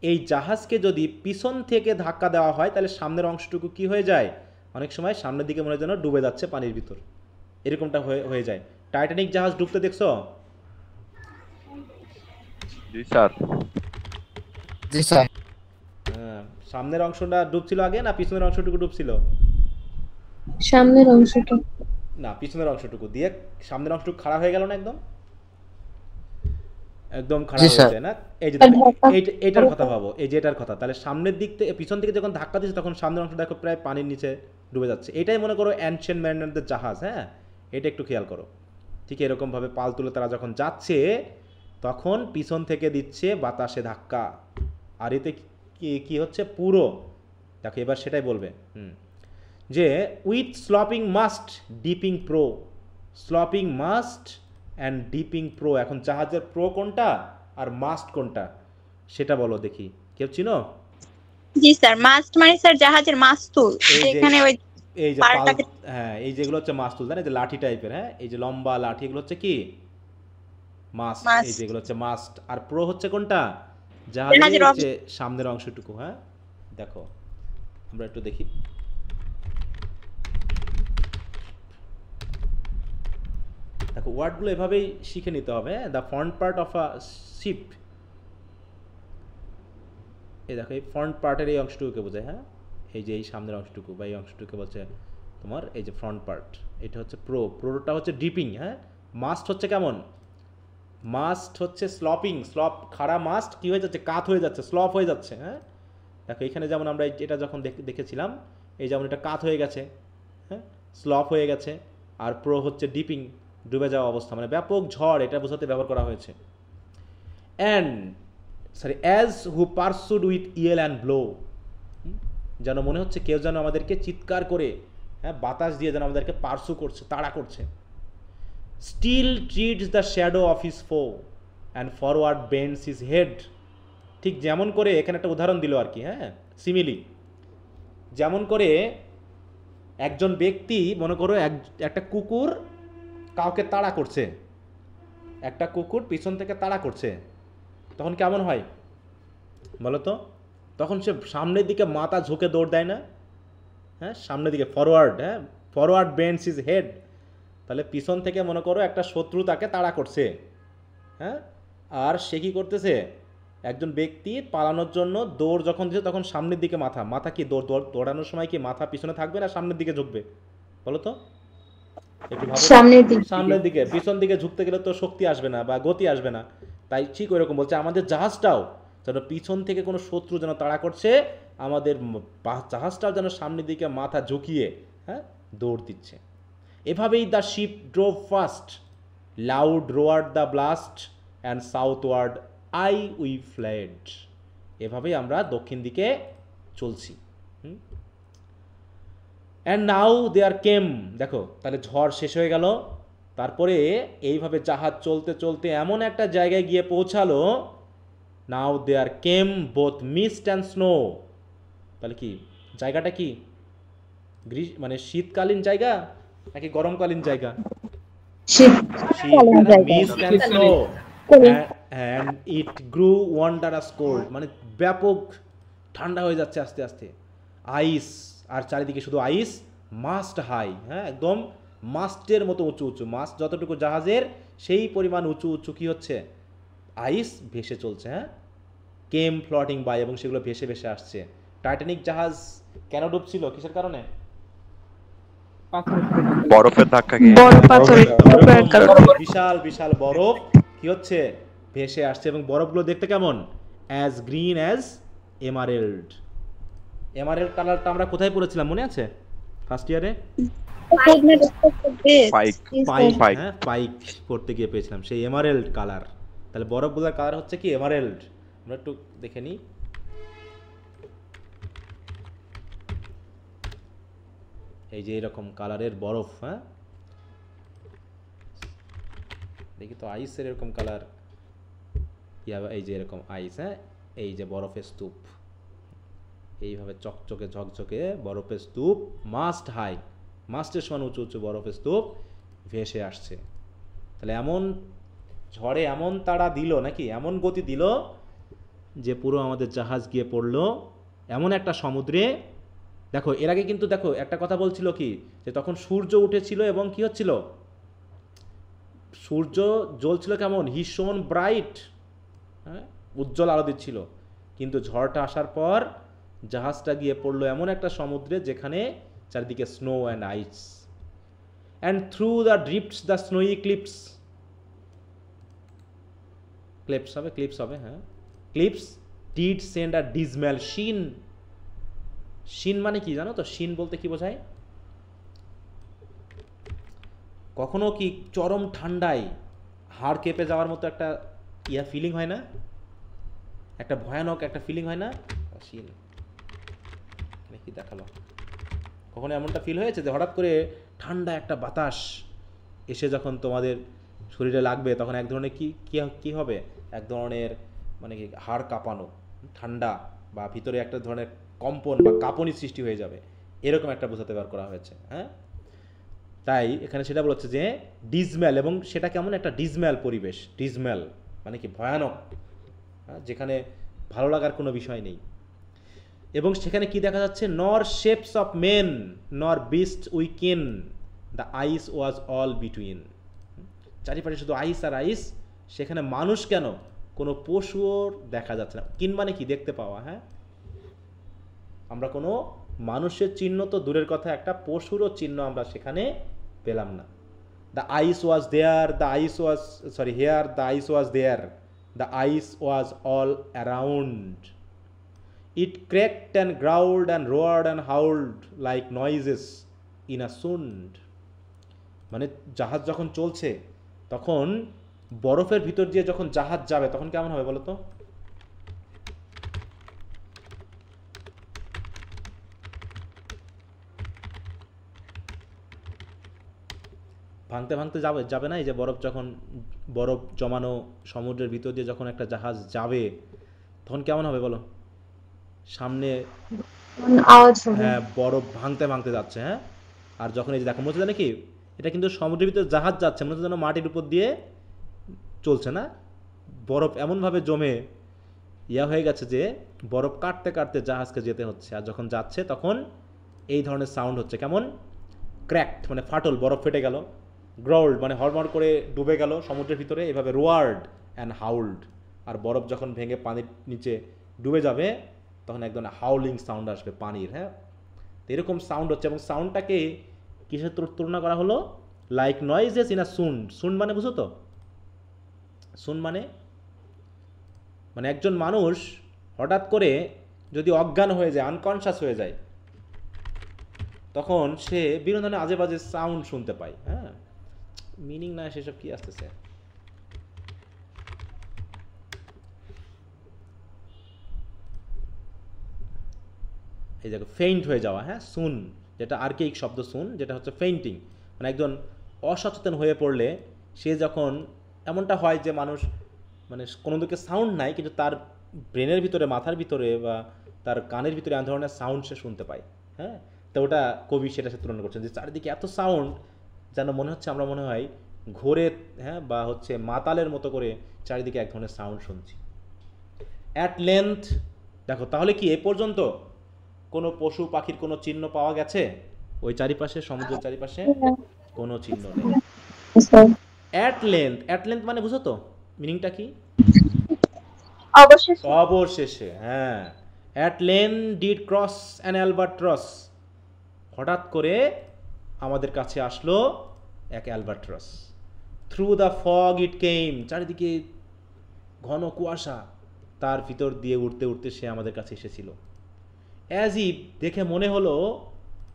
এই জাহাজকে যদি পিছন থেকে ধাক্কা দেওয়া হয় তাহলে সামনের অংশটুকু কি হয়ে যায়? অনেক সময় সামনের দিকে মনে হয় যেন ডুবে যাচ্ছে পানির ভিতর, এরকমটা হয়ে যায়। টাইটানিক জাহাজ ডুবতে দেখছো? জি স্যার। জি স্যার। হ্যাঁ, সামনের অংশটা ডুবছিল আগে না পিছনের অংশটুকু ডুবছিল? সামনের অংশটা। না, পিছনের অংশটুকু দিয়ে সামনের অংশটুকু খাড়া হয়ে গেল না? একদম একদম খাড়া হয়ে যায় না? এই যে এটার কথা ভাবো, এই যে এটার কথা। তাহলে সামনের দিক থেকে পিছন থেকে যখন ধাক্কা দিচ্ছে তখন সামনের অংশ দেখো প্রায় পানির নিচে ডুবে যাচ্ছে। এটাই মনে করো অ্যানশিয়েন্ট ম্যারিনারদের জাহাজ। হ্যাঁ, এটা একটু খেয়াল করো। ঠিক এরকমভাবে পাল তুলে তারা যখন যাচ্ছে তখন পিছন থেকে দিচ্ছে বাতাসে ধাক্কা, আর এতে কি হচ্ছে? পুরো দেখো, এবার সেটাই বলবে যে with sloping masts dipping prow, sloping masts and dipping prow. এখন জাহাজের প্রো কোনটা আর মাস্ট কোনটা সেটা বলো দেখি, কেউ চিনো? জি স্যার, মাস্ট মানে স্যার জাহাজের মাস্তুল, যেখানে ওই এই যে হ্যাঁ, এই যেগুলো হচ্ছে মাস্তুল, জানেন, যে লাঠি টাইপের, হ্যাঁ, এই যে লম্বা লাঠি, এগুলো হচ্ছে কি? মাস্ট। এই যেগুলো হচ্ছে মাস্ট। আর প্রো হচ্ছে কোনটা? জাহাজের যে সামনের অংশটুকু। হ্যাঁ, দেখো আমরা একটু দেখি। দেখো ওয়ার্ডগুলো এভাবেই শিখে নিতে হবে। The front part of a ship, এই দেখো এই ফ্রন্ট পার্টের এই অংশটুকুকে বোঝায়। হ্যাঁ, এই যে এই সামনের অংশটুকু বা এই অংশটুকুকে বলছে তোমার এই যে ফ্রন্ট পার্ট, এটা হচ্ছে প্রোটা হচ্ছে ডিপিং। হ্যাঁ, মাস্ট হচ্ছে কেমন? মাস্ট হচ্ছে স্লপিং, স্লপ, খাড়া মাস্ট কি হয়ে যাচ্ছে? কাত হয়ে যাচ্ছে, স্লপ হয়ে যাচ্ছে। হ্যাঁ, দেখো এখানে যেমন আমরা এটা যখন দেখেছিলাম, এই যেমন এটা কাত হয়ে গেছে, হ্যাঁ, স্লপ হয়ে গেছে। আর প্রো হচ্ছে ডিপিং, ডুবে যাওয়া অবস্থা, মানে ব্যাপক ঝড়, এটা বোঝাতে ব্যবহার করা হয়েছে। As who pursued with yell and blow, যেন মনে হচ্ছে কেউ যেন আমাদেরকে চিৎকার করে, হ্যাঁ, বাতাস দিয়ে যেন আমাদেরকে পারসু করছে, তাড়া করছে। Still treads the shadow of his foe and forward bends his head, ঠিক যেমন করে এখানে একটা উদাহরণ দিল আর কি। হ্যাঁ, সিমিলি, যেমন করে একজন ব্যক্তি মনে করো একটা কুকুর কাউকে তাড়া করছে, একটা কুকুর পিছন থেকে তাড়া করছে, তখন কেমন হয় বলো তো? তখন সে সামনের দিকে মাথা ঝুঁকে দৌড় দেয় না? হ্যাঁ, সামনের দিকে, ফরওয়ার্ড। হ্যাঁ, ফরওয়ার্ড বেন্ডস হিজ হেড। তাহলে পিছন থেকে মনে করো একটা শত্রু তাকে তাড়া করছে, হ্যাঁ, আর সে কী করতেছে? একজন ব্যক্তি পালানোর জন্য দৌড় যখন দিচ্ছে তখন সামনের দিকে মাথা কি দৌড়ানোর সময় কি মাথা পিছনে থাকবে না সামনের দিকে ঝুঁকবে বলো তো? একটু ভাবো। সামনের দিকে। পিছন দিকে ঝুঁকতে গেলে তো শক্তি আসবে না বা গতি আসবে না। তাই ঠিক ওই রকম বলছে আমাদের জাহাজটাও যেন পিছন থেকে কোনো শত্রু যেন তাড়া করছে, আমাদের জাহাজটাও যেন সামনের দিকে মাথা ঝুঁকিয়ে, হ্যাঁ, দৌড় দিচ্ছে। এভাবেই the ship drove fast, loud roared the blast and southward aye we fled. এভাবেই আমরা দক্ষিণ দিকে চলছি। অ্যান্ড নাও দেয়ার কেম, দেখো তাহলে ঝড় শেষ হয়ে গেল, তারপরে এইভাবে জাহাজ চলতে চলতে এমন একটা জায়গায় গিয়ে পৌঁছালো, নাও দেয়ার কেম বোথ মিস্ট অ্যান্ড স্নো। তাহলে কি জায়গাটা কি? মানে শীতকালীন জায়গা নাকি গরমকালীন জায়গা? Ship. শীত জায়গায়। মিস্ট অ্যান্ড স্নো কোলে। অ্যান্ড ইট গ্রু ওয়ান্ডারাস কোল্ড, মানে ব্যাপক ঠান্ডা হয়ে যাচ্ছে আস্তে আস্তে। আইস, আর চারিদিকে শুধু আইস। মাস্ট হাই, হ্যাঁ একদম মাস্টের মতো উঁচু উঁচু, মাস্ট যতটুকু জাহাজের সেই পরিমাণ উঁচু উঁচু কি হচ্ছে, আইস ভেসে চলছে। হ্যাঁ, কেম ফ্লটিং বাই, এবং সেগুলো ভেসে ভেসে আসছে। টাইটানিক জাহাজ কেন ডুবছিল, কিসের কারণে? বরফের ধাক্কা খেয়ে বড় পাথরের টুকরার কারণে। বিশাল বিশাল বরফ কি হচ্ছে, ভেসে আসছে, এবং বরফগুলো দেখতে কেমন, as green as emerald. Emerald কালারটা আমরা কোথায় পড়েছিলাম মনে আছে ফার্স্ট ইয়ারে? Could not expect this. পাইক পাইক, পাইক। হ্যাঁ পাইক পড়তে গিয়ে পেয়েছিলাম সেই এমারেল্ড কালার। তাহলে বরফগুলোর কালার হচ্ছে কি এমারেল্ড। আমরা একটু দেখে নিই। এই যে এরকম কালারের বরফ, হ্যাঁ দেখি তো আইসের এরকম কালার, এই যে এরকম আইস, হ্যাঁ এই যে বরফের স্তূপ, এইভাবে চকচকে ঝকঝকে বরফের স্তূপ, মাস্ট হাই, মাস্টের সমান উঁচু উঁচু বরফের স্তূপ ভেসে আসছে। তাহলে এমন ঝড়ে এমন তাড়া দিল নাকি, এমন গতি দিল যে পুরো আমাদের জাহাজ গিয়ে পড়লো এমন একটা সমুদ্রে। দেখো এর আগে কিন্তু দেখো একটা কথা বলছিল কি, যে তখন সূর্য উঠেছিল এবং কি হচ্ছিল, সূর্য জ্বলছিল কেমন, হি শোন ব্রাইট, হ্যাঁ উজ্জ্বল আলো দিচ্ছিল। কিন্তু ঝড়টা আসার পর জাহাজটা গিয়ে পড়লো এমন একটা সমুদ্রে যেখানে চারিদিকে snow and ice, and through the drifts the snowy clips, clips হবে হ্যাঁ, clips did send a dismal sheen. Sheen মানে কি জানো তো, শিন বলতে কি বোঝায়? কখনো কি চরম ঠান্ডায় হাড় কেঁপে যাওয়ার মতো একটা ফিলিং হয় না, একটা ভয়ানক একটা ফিলিং হয় না? শিন কি দেখালো, কখনো এমনটা ফিল হয়েছে যে হঠাৎ করে ঠান্ডা একটা বাতাস এসে যখন তোমাদের শরীরে লাগবে তখন এক ধরনের কি হবে, এক ধরনের মানে কি হাড় কাঁপানো ঠান্ডা, বা ভিতরে একটা ধরনের কম্পন বা কাঁপনি সৃষ্টি হয়ে যাবে, এরকম একটা বোঝাতে বার করা হয়েছে। হ্যাঁ, তাই এখানে সেটা বলছে যে ডিজম্যাল, এবং সেটা কেমন একটা ডিজম্যাল পরিবেশ, ডিজম্যাল মানে কি ভয়ানক, হ্যাঁ যেখানে ভালো লাগার কোনো বিষয় নেই। এবং সেখানে কি দেখা যাচ্ছে, nor shapes of men nor beast we ken, the ice was all between. চারিপাশে শুধু আইস আর আইস, সেখানে মানুষ কেন, কোনো পশুও দেখা যাচ্ছে না। কিন মানে কি, দেখতে পাওয়া। হ্যাঁ, আমরা কোনো মানুষের চিহ্ন তো দূরের কথা, একটা পশুরও চিহ্ন আমরা সেখানে পেলাম না। The ice was there, the ice was sorry here, the ice was there, the ice was all around. It cracked and growled and roared and howled like noises in a sund. মানে জাহাজ যখন চলছে তখন বরফের ভিতর দিয়ে যখন জাহাজ যাবে তখন কেমন হবে বলো তো? ভাঙতে ভাঙতে যাবে না? এই যে বরফ জমানো সমুদ্রের ভিতর দিয়ে যখন একটা জাহাজ যাবে তখন কেমন হবে বলো? সামনে আওয়াজ হবে। হ্যাঁ, বরফ ভাঙতে ভাঙতে যাচ্ছে। হ্যাঁ, আর যখন এই যে দেখো মনে হচ্ছে নাকি এটা কিন্তু সমুদ্রের ভিতরে জাহাজ যাচ্ছে, মনে হচ্ছে যেন মাটির উপর দিয়ে চলছে না, বরফ এমনভাবে জমে হয়ে গেছে যে বরফ কাটতে কাটতে জাহাজকে যেতে হচ্ছে। আর যখন যাচ্ছে তখন এই ধরনের সাউন্ড হচ্ছে, কেমন ক্র্যাকড মানে ফাটল, বরফ ফেটে গেল, গ্রাউল্ড মানে হড়মড় করে ডুবে গেল সমুদ্রের ভিতরে, এভাবে রোয়ার্ড অ্যান্ড হাউল্ড। আর বরফ যখন ভেঙে পানির নিচে ডুবে যাবে তখন একদম হাউলিং সাউন্ড আসবে পানির। হ্যাঁ, তো এরকম সাউন্ড হচ্ছে, এবং সাউন্ডটাকে কিসের তুলনা করা হলো, লাইক নয়েজেস ইন আ সুন্ড। সুন্ড মানে বুঝো তো, সুন্ড মানে একজন মানুষ হঠাৎ করে যদি অজ্ঞান হয়ে যায়, আনকনশাস হয়ে যায়, তখন সে বিভিন্ন ধরনের আজে বাজে সাউন্ড শুনতে পায়। হ্যাঁ, মিনিং না সেসব কি আসতেছে, এই দেখো ফেইন্ট হয়ে যাওয়া। হ্যাঁ, সুন যেটা আর্কেইক শব্দ, সুন যেটা হচ্ছে ফেইন্টিং, মানে একজন অসচেতন হয়ে পড়লে সে যখন এমনটা হয় যে মানুষ মানে কোনো দিকে সাউন্ড নাই কিন্তু তার ব্রেনের ভিতরে, মাথার ভিতরে বা তার কানের ভিতরে এমন ধরনের সাউন্ড সে শুনতে পায়। হ্যাঁ, তো ওটা কবি সেটা সে তুলনা করছেন যে চারিদিকে এত সাউন্ড যেন মনে হচ্ছে আমরা মনে হয় ঘোরে, হ্যাঁ, বা হচ্ছে মাতালের মতো করে চারিদিকে এক ধরনের সাউন্ড শুনছি। অ্যাট লেন্থ, দেখো তাহলে কি এ পর্যন্ত কোনো পশু পাখির কোনো চিহ্ন পাওয়া গেছে? ওই চারিপাশে, সমুদ্রের চারিপাশে কোনো চিহ্ন নেই। স্যার অ্যাট লেন্থ মানে বুঝো তো মিনিংটা কি? অবশেষে অবশেষে, হ্যাঁ। At lane did cross an Albatross, হঠাৎ করে আমাদের কাছে আসলো এক অ্যালবাট্রস। থ্রু দ্য ফগ ইট কেম, চারিদিকে ঘন কুয়াশা, তার ভিতর দিয়ে উঠতে উঠতে সে আমাদের কাছে এসেছিল। অ্যাজ ইফ, দেখে মনে হলো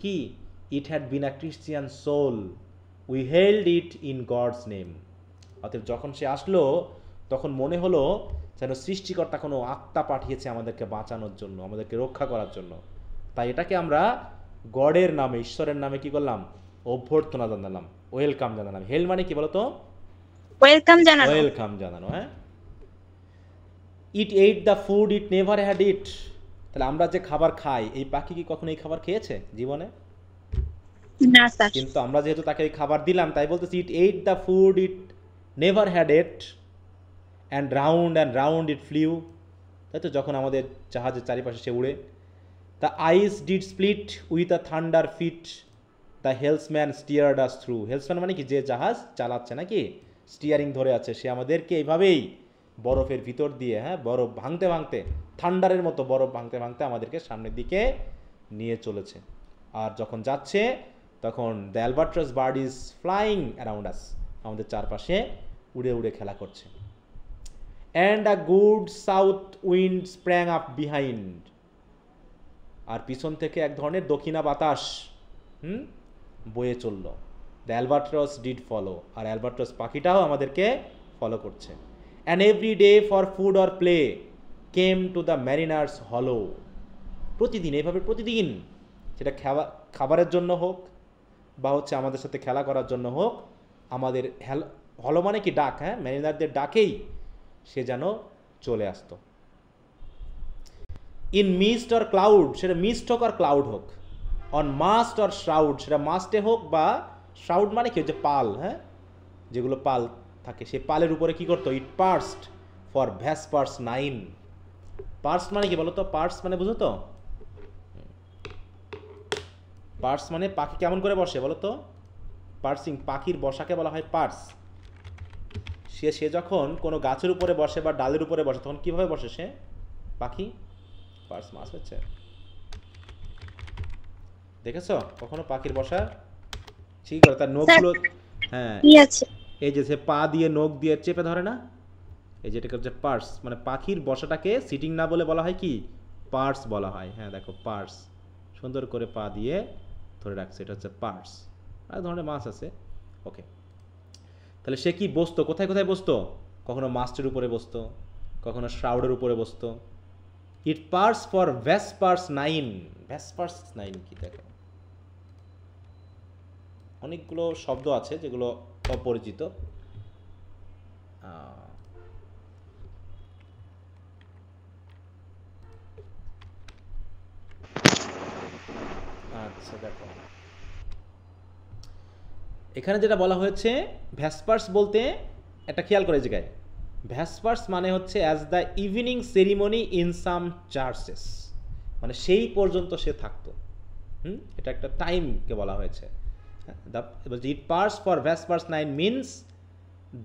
কি, it had been a Christian soul, we held it in God's name. অতএব যখন সে আসলো তখন মনে হলো যেন সৃষ্টিকর্তা কোনো আত্মা পাঠিয়েছে আমাদেরকে বাঁচানোর জন্য, আমাদেরকে রক্ষা করার জন্য। তাই এটাকে আমরা গডের নামে, ঈশ্বরের নামে কি করলাম? অভ্যর্থনা জানালাম, ওয়েলকাম জানালাম। হেল মানে কি বলতো? ওয়েলকাম জানানো। ওয়েলকাম জানানো, হ্যাঁ। It ate the food it never had eat, তাহলে আমরা যে খাবার খাই, এই পাখি কি কখনো এই খাবার খেয়েছে জীবনে? না স্যার। কিন্তু আমরা যেহেতু তাকে এই খাবার দিলাম, তাই বলতেছি it ate the food it never had eat and round it flew, তাই তো? যখন আমাদের জাহাজের চারিপাশে সে উড়ে। The ice did split with a thunder fit, the helmsman steered us through. Helmsman মানে কি? যে জাহাজ চালাচ্ছে নাকি, স্টিয়ারিং ধরে আছে, সে আমাদেরকে এইভাবেই বরফের ভিতর দিয়ে, হ্যাঁ, বরফ ভাঙতে ভাঙতে, থান্ডারের মতো বরফ ভাঙতে ভাঙতে আমাদেরকে সামনের দিকে নিয়ে চলেছে। আর যখন যাচ্ছে তখন the albatross bird is flying around us, আমাদের চারপাশে উড়ে উড়ে খেলা করছে। And a good south wind sprung up behind, আর পিছন থেকে এক ধরনের দক্ষিণা বাতাস বয়ে চলল। দ্য অ্যালবাট্রাস ডিড ফলো, আর অ্যালবাট্রাস পাখিটাও আমাদেরকে ফলো করছে। And every day for food or play came to the mariner's hollo, প্রতিদিন, এইভাবে প্রতিদিন, সেটা খাবারের জন্য হোক বা হচ্ছে আমাদের সাথে খেলা করার জন্য হোক, আমাদের হলো মানে কি? ডাক, হ্যাঁ, ম্যারিনারদের ডাকেই সে যেন চলে আসতো। ইন মিস্ট অর ক্লাউড, সেটা মিস্ট হোক আর ক্লাউড হোক। অন মাস্ট অর শ্রাউড, সেটা মাস্টে হোক বা শ্রাউড মানে কি? হচ্ছে পাল, হ্যাঁ, যেগুলো পাল থাকে, সেই পালের উপরে কি করতো? ইট পার্সড ফর ভ্যাসপার্স 9। পার্স মানে কি বলো তো? পার্স মানে বুঝো তো? পার্স মানে পাখি কেমন করে বসে বলো তো? পার্সিং, পাখির বসাকে বলা হয় পার্স। সে যখন কোনো গাছের উপরে বসে বা ডালের উপরে বসে, তখন কিভাবে বসে সে পাখি? পার্স মাস হচ্ছে, দেখেছো কখনো পাখির বসা? ঠিক করে তার নখগুলো, হ্যাঁ, এই যে সে পা দিয়ে নখ দিয়ে চেপে ধরে না, এই যেটাকে হচ্ছে পার্স। মানে পাখির বসাটাকে সিটিং না বলে বলা হয় কি? পার্স বলা হয়। হ্যাঁ দেখো, পার্স, সুন্দর করে পা দিয়ে ধরে রাখছে, এটা হচ্ছে পার্স। আর ধরনের মাছ আছে। ওকে, তাহলে সে কি বসতো? কোথায় কোথায় বসতো? কখনো মাস্টের উপরে বসতো, কখনো শ্রাউডের উপরে বসতো। ইট পার্স ফর ভ্যাসপার্স 9। ভ্যাসপার্স 9 কি? দেখো অনেকগুলো শব্দ আছে যেগুলো অপরিচিত। আচ্ছা দেখো, এখানে যেটা বলা হয়েছে ভ্যাসপার্স বলতে, একটা খেয়াল করে জায়গায়, ভ্যাসপার্স মানে হচ্ছে as the evening ceremony in some churches, মানে সেই পর্যন্ত সে থাকতো। এটা একটা টাইমকে বলা হয়েছে। It perched for vespers 9 means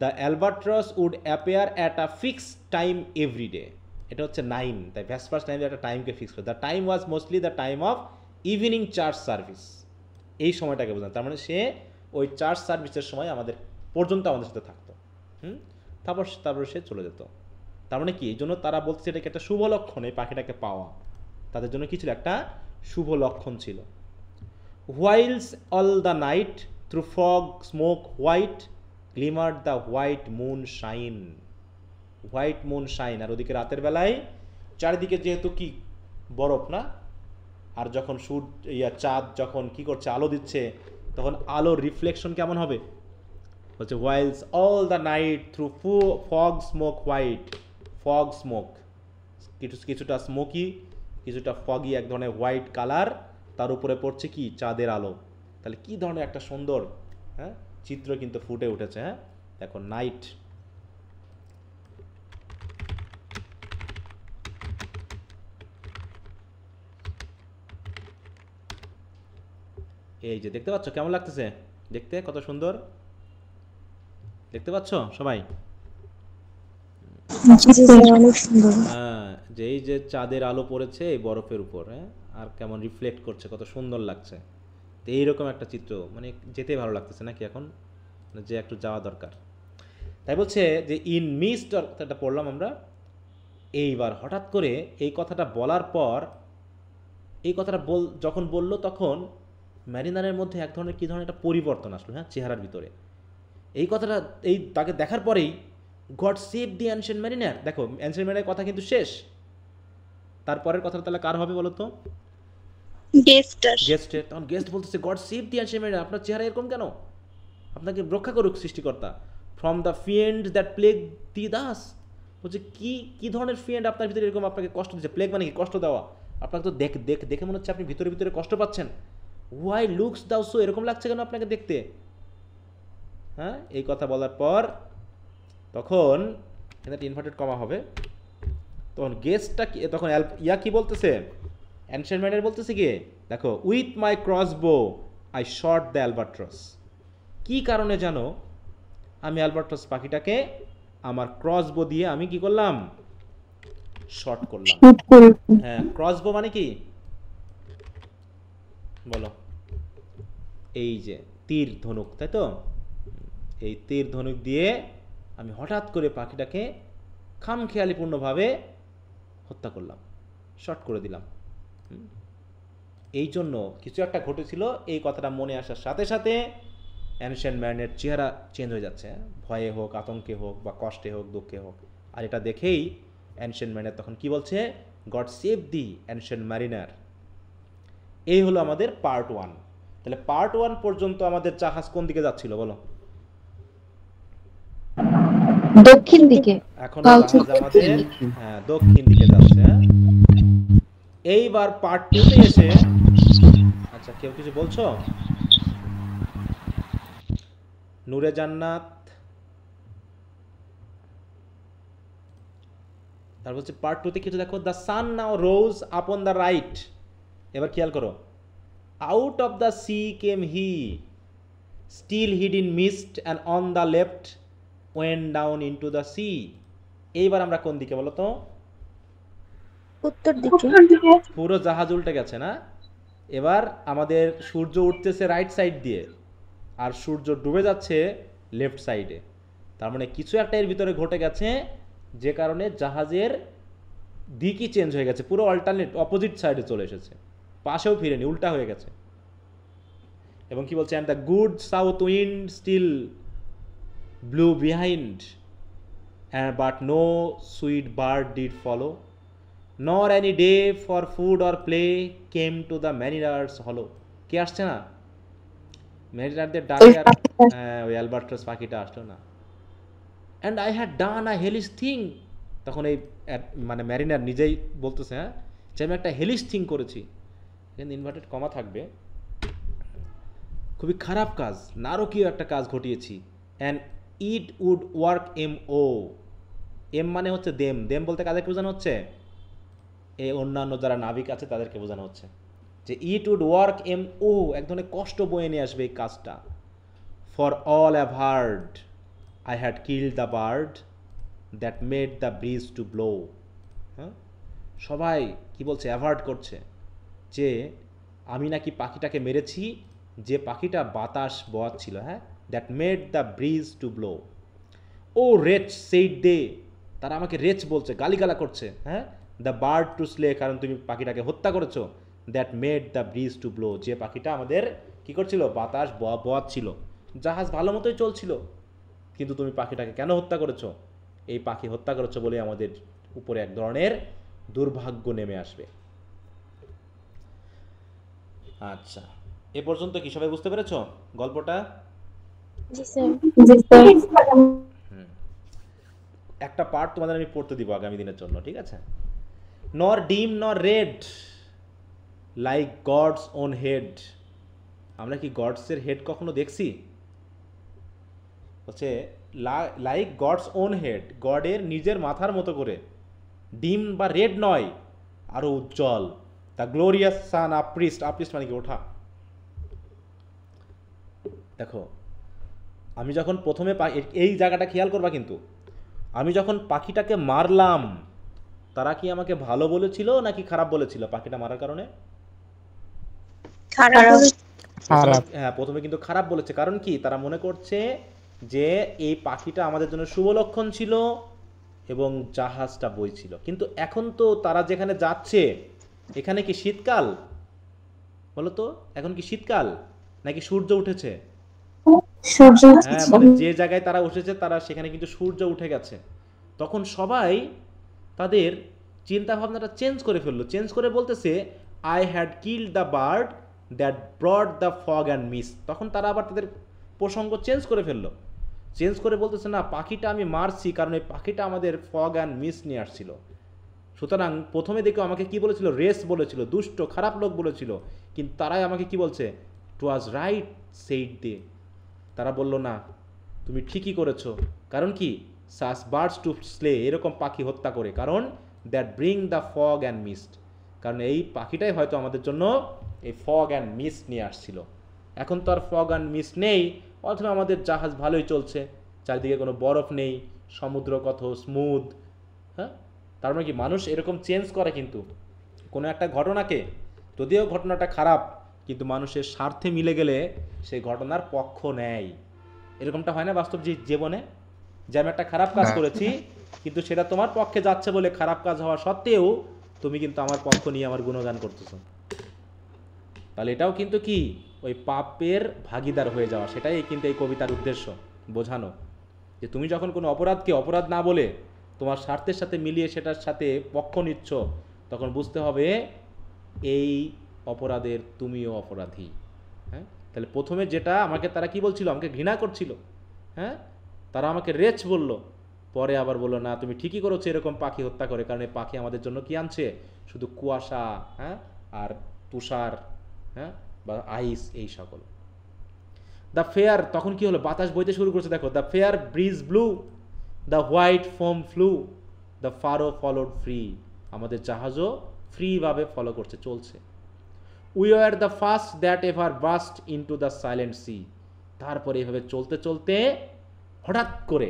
the albatross would appear at a fixed time every day. এটা হচ্ছে 9, তাই ভ্যাসপার্স 9 একটা টাইমকে ফিক্স করে। The time was mostly the time of evening church service, এই সময়টাকে বোঝানো। তার মানে সে ওই চার্চ সার্ভিসের সময় আমাদের পর্যন্ত আমাদের সাথে থাকতো। তারপর সে চলে যেত। তার মানে কি? এই জন্য তারা বলছে এটাকে একটা শুভ লক্ষণ, এই পাখিটাকে পাওয়া তাদের জন্য কি ছিল? একটা শুভ লক্ষণ ছিল। Whiles all the night through fog smoke white glimmered the white moonshine. White moonshine, আর ওদিকে রাতের বেলায় চারিদিকে যেহেতু কি বরফ না, আর যখন চাঁদ যখন কি করছে, আলো দিচ্ছে, তখন আলোর রিফ্লেকশন কেমন হবে? বলছে whiles all the night through fog smoke white. Fog smoke, কিছুটা স্মোকি, কিছুটা ফগি, এক ধরনের হোয়াইট কালার, তার উপরে পড়ছে কি? চাঁদের আলো। তাহলে কি ধরনের একটা সুন্দর, হ্যাঁ, চিত্র কিন্তু ফুটে উঠেছে। হ্যাঁ, দেখো নাইট, এই যে দেখতে পাচ্ছ কেমন লাগতেছে দেখতে, কত সুন্দর দেখতে পাচ্ছ সবাই? জি স্যার, অনেক সুন্দর। হ্যাঁ, যে এই যে চাঁদের আলো পড়েছে এই বরফের উপর, হ্যাঁ, আর কেমন রিফ্লেক্ট করছে, কত সুন্দর লাগছে। তো এইরকম একটা চিত্র মানে যেতে ভালো লাগতেছে নাকি এখন, মানে যে একটু যাওয়া দরকার। তাই বলছে যে ইন মিস্ট, এটা পড়লাম আমরা। এইবার হঠাৎ করে এই কথাটা বলার পর, এই কথাটা যখন বললো তখন ম্যারিনারের মধ্যে এক ধরনের কী ধরনের একটা পরিবর্তন আসলো, হ্যাঁ, চেহারার ভিতরে। এই কথাটা এই তাকে দেখার পরেই গড সেভ দি অ্যানশিয়েন্ট ম্যারিনার। দেখো অ্যানশিয়েন্ট ম্যারিনারের কথা কিন্তু শেষ, তারপরের কথাটা তাহলে কার হবে বলো তো? গেস্টের। তখন গেস্ট বলতেছে গড সেভ দি অ্যানশিয়েন্ট ম্যারিনার, আপনার চেহারা এরকম কেন, আপনাকে রক্ষা করুক সৃষ্টিকর্তা, ফ্রম দ্য ফিয়েন্ড দ্যাট প্লেগ দি দাস। বলছে কি ধরনের ফিয়েন্ড আপনার ভিতরে এরকম আপনাকে কষ্ট দিচ্ছে? প্লেগ মানে কি? কষ্ট দেওয়া। আপনাকে তো দেখে মনে হচ্ছে আপনি ভিতরে ভিতরে কষ্ট পাচ্ছেন। ওয়াই লুকস দাও সো, এরকম লাগছে কেন আপনাকে দেখতে? হ্যাঁ, এই কথা বলার পর তখন এখানে ইনভার্টেড কমা হবে, তখন গেস্টটা তখন ইয়া কি বলতেছে, অ্যানশিয়েন্ট ম্যারিনার বলতেছে কি, দেখো with my crossbow I shot the Albatross. কি কারণে জানো আমি অ্যালবাট্রস পাখিটাকে আমার ক্রসবো দিয়ে আমি কি করলাম? শট করলাম। হ্যাঁ, ক্রসবো মানে কি বলো? এই যে তীর ধনুক, তাই তো? এই তীর ধনুক দিয়ে আমি হঠাৎ করে পাখিটাকে খামখেয়ালিপূর্ণভাবে হত্যা করলাম, শট করে দিলাম। এই জন্য কিছু একটা ঘটেছিল, এই কথাটা মনে আসার সাথে সাথে অ্যানশিয়েন্ট ম্যারিনের চেহারা চেঞ্জ হয়ে যাচ্ছে, ভয়ে হোক, আতঙ্কে হোক, বা কষ্টে হোক, দুঃখে হোক। আর এটা দেখেই অ্যানশিয়েন্ট ম্যারিনার তখন কি বলছে, গড সেভ দি অ্যানশিয়েন্ট ম্যারিনার। এই হলো আমাদের পার্ট 1। তাহলে পার্ট 1 পর্যন্ত আমাদের জাহাজ কোন দিকে যাচ্ছিল বলো? দক্ষিণ দিকে। এখন জাহাজ আমাদের দক্ষিণ দিকে যাচ্ছে। এইবার পার্ট 2 তে এসে, আচ্ছা কেউ কিছু বলছো? নূরে জান্নাত, তারপর হচ্ছে পার্ট 2 তে কিছু দেখো, the sun now rose upon the right. এবার খেয়াল করো, out of the sea came he, still hid in mist and on the left went down into the sea. এইবার আমরা কোন দিকে বলো তো? উত্তর দিকে। পুরো জাহাজ উল্টে গেছে না? এবার আমাদের সূর্য উঠতেছে রাইট সাইড দিয়ে, আর সূর্য ডুবে যাচ্ছে লেফট সাইডে। তার মানে কিছু একটা এর ভিতরে ঘটে গেছে, যে কারণে জাহাজের দিকই চেঞ্জ হয়ে গেছে, পুরো অল্টারনেট অপোজিট সাইডে চলে এসেছে, পাশেও ফিরেনি, উল্টা হয়ে গেছে। এবং কি বলছে, and the good south wind still blew behind, but no sweet bird did follow, nor any day for food or play came to the mariner's hollo. কে আসছে না? ম্যারিনারদের ডাকে আর ওই অ্যালবাট্রস পাখিটা আসলো না। And I had done a hellish thing. তখন এই মানে ম্যারিনার নিজেই বলতেছে, হ্যাঁ, যে আমি একটা হেলিশ থিং করেছি, এখানে ইনভার্টেড কমা থাকবে, খুবই খারাপ কাজ, নারকীয় একটা কাজ ঘটিয়েছি। And it would work MO, em মানে হচ্ছে দেম, দেম বলতে কাদেরকে বোঝানো হচ্ছে? এই অন্যান্য যারা নাবিক আছে তাদেরকে বোঝানো হচ্ছে যে ইট উড ওয়ার্ক MO, এক ধরনের কষ্ট বয়ে নিয়ে আসবে এই কাজটা। For all have heard I had killed the bird that made the breeze to blow. হ্যাঁ, সবাই কি বলছে, অ্যাভার্ড করছে যে আমি নাকি পাখিটাকে মেরেছি, যে পাখিটা বাতাস বয়াচ্ছিল, হ্যাঁ, that made the breeze to blow. Oh wretch said they, তারা আমাকে রেচ বলছে, গালিগালা করছে, হ্যাঁ, দ্য বার্ড টু স্লে, কারণ তুমি পাখিটাকে হত্যা করেছো, that made the breeze to blow, যে পাখিটা আমাদের কি করছিল, বাতাস বয়াচ্ছিল, জাহাজ ভালো মতোই চলছিল, কিন্তু তুমি পাখিটাকে কেন হত্যা করেছো? এই পাখি হত্যা করেছো বলে আমাদের উপরে এক ধরনের দুর্ভাগ্য নেমে আসবে। আচ্ছা, এ পর্যন্ত কি সবাই বুঝতে পেরেছো গল্পটা? জি স্যার। একটা পার্ট তোমাদের আমি পড়তে দিব আগামী দিনের জন্য, ঠিক আছে? Nor dim nor red like God's own head. আমরা কি গডসের হেড কখনো দেখছি? হচ্ছে লাইক গডস ওন হেড, গডের নিজের মাথার মতো করে, ডিম বা রেড নয়, আরো উজ্জ্বল। দ্য গ্লোরিয়াস সান আপরিস্ট, আপরিস্ট মানে কি ওঠা। দেখো আমি যখন প্রথমে এই জায়গাটা খেয়াল করবা কিন্তু, আমি যখন পাখিটাকে মারলাম তারা কি আমাকে ভালো বলেছিল নাকি খারাপ বলেছিল পাখিটা মারার কারণে? খারাপ। হ্যাঁ, প্রথমে কিন্তু খারাপ বলেছে। কারণ কি, তারা মনে করছে যে এই পাখিটা আমাদের জন্য শুভ লক্ষণ ছিল এবং জাহাজটা বইছিল। কিন্তু এখন তো তারা যেখানে যাচ্ছে এখানে কি শীতকাল? বলো তো, এখন কি শীতকাল নাকি সূর্য উঠেছে? সূর্য হ্যাঁ, মানে যে জায়গায় তারা উঠেছে তারা সেখানে কিন্তু সূর্য উঠে গেছে। তখন সবাই তাদের চিন্তা ভাবনাটা চেঞ্জ করে ফেললো। চেঞ্জ করে বলতেছে I had killed the bird that brought the fog and mist. তখন তারা আবার তাদের প্রসঙ্গ চেঞ্জ করে ফেললো। চেঞ্জ করে বলতেছে না, পাখিটা আমি মারছি কারণ এই পাখিটা আমাদের ফগ অ্যান্ড মিস্ট নিয়ে আসছিল। সুতরাং প্রথমে দেখো আমাকে কি বলেছিল, রেস বলেছিল, দুষ্ট খারাপ লোক বলেছিল। কিন্তু তারাই আমাকে কি বলছে, ইট ওয়াজ রাইট সেইড দে। তারা বলল না, তুমি ঠিকই করেছো। কারণ কি, সাস বার্ডস টু স্লে, এরকম পাখি হত্যা করে, কারণ that bring the fog and mist, কারণ এই পাখিটাই হয়তো আমাদের জন্য এই ফগ অ্যান্ড মিস্ট নিয়ে আসছিল। এখন তো আর ফগ অ্যান্ড মিস্ট নেই, অথবা আমাদের জাহাজ ভালোই চলছে, চারিদিকে কোনো বরফ নেই, সমুদ্র কত স্মুথ। হ্যাঁ, তার মানে কি মানুষ এরকম চেঞ্জ করে কিন্তু কোনো একটা ঘটনাকে, যদিও ঘটনাটা খারাপ কিন্তু মানুষের স্বার্থে মিলে গেলে সেই ঘটনার পক্ষ নেয়। এরকমটা হয় না বাস্তব জীবনে, যে আমি একটা খারাপ কাজ করেছি কিন্তু সেটা তোমার পক্ষে যাচ্ছে বলে খারাপ কাজ হওয়া সত্ত্বেও তুমি কিন্তু আমার পক্ষ নিয়ে আমার গুণগান করতেছো। তাহলে এটাও কিন্তু কি ওই পাপের ভাগীদার হয়ে যাওয়া, সেটাই কিন্তু এই কবিতার উদ্দেশ্য বোঝানো, যে তুমি যখন কোনো অপরাধকে অপরাধ না বলে তোমার স্বার্থের সাথে মিলিয়ে সেটার সাথে পক্ষ নিচ্ছ, তখন বুঝতে হবে এই অপরাধের তুমিও অপরাধী। হ্যাঁ, তাহলে প্রথমে যেটা আমাকে তারা কি বলছিল, আমাকে ঘৃণা করছিল, হ্যাঁ, তারা আমাকে রেচ বলল, পরে আবার বললো না তুমি ঠিকই করেছো এরকম পাখি হত্যা করে, কারণ এই পাখি আমাদের জন্য কি আনছে, শুধু কুয়াশা, হ্যাঁ, আর তুষার, হ্যাঁ, বা আইস, এই সকল। দ্য ফেয়ার, তখন কি হলো, বাতাস বইতে শুরু করছে। দেখো, the fair breeze blew, the white foam flew, the furrow followed free, আমাদের জাহাজও ফ্রিভাবে ফলো করছে, চলছে। We are the first that ever burst into the silent sea, তারপরে এভাবে চলতে চলতে হঠাৎ করে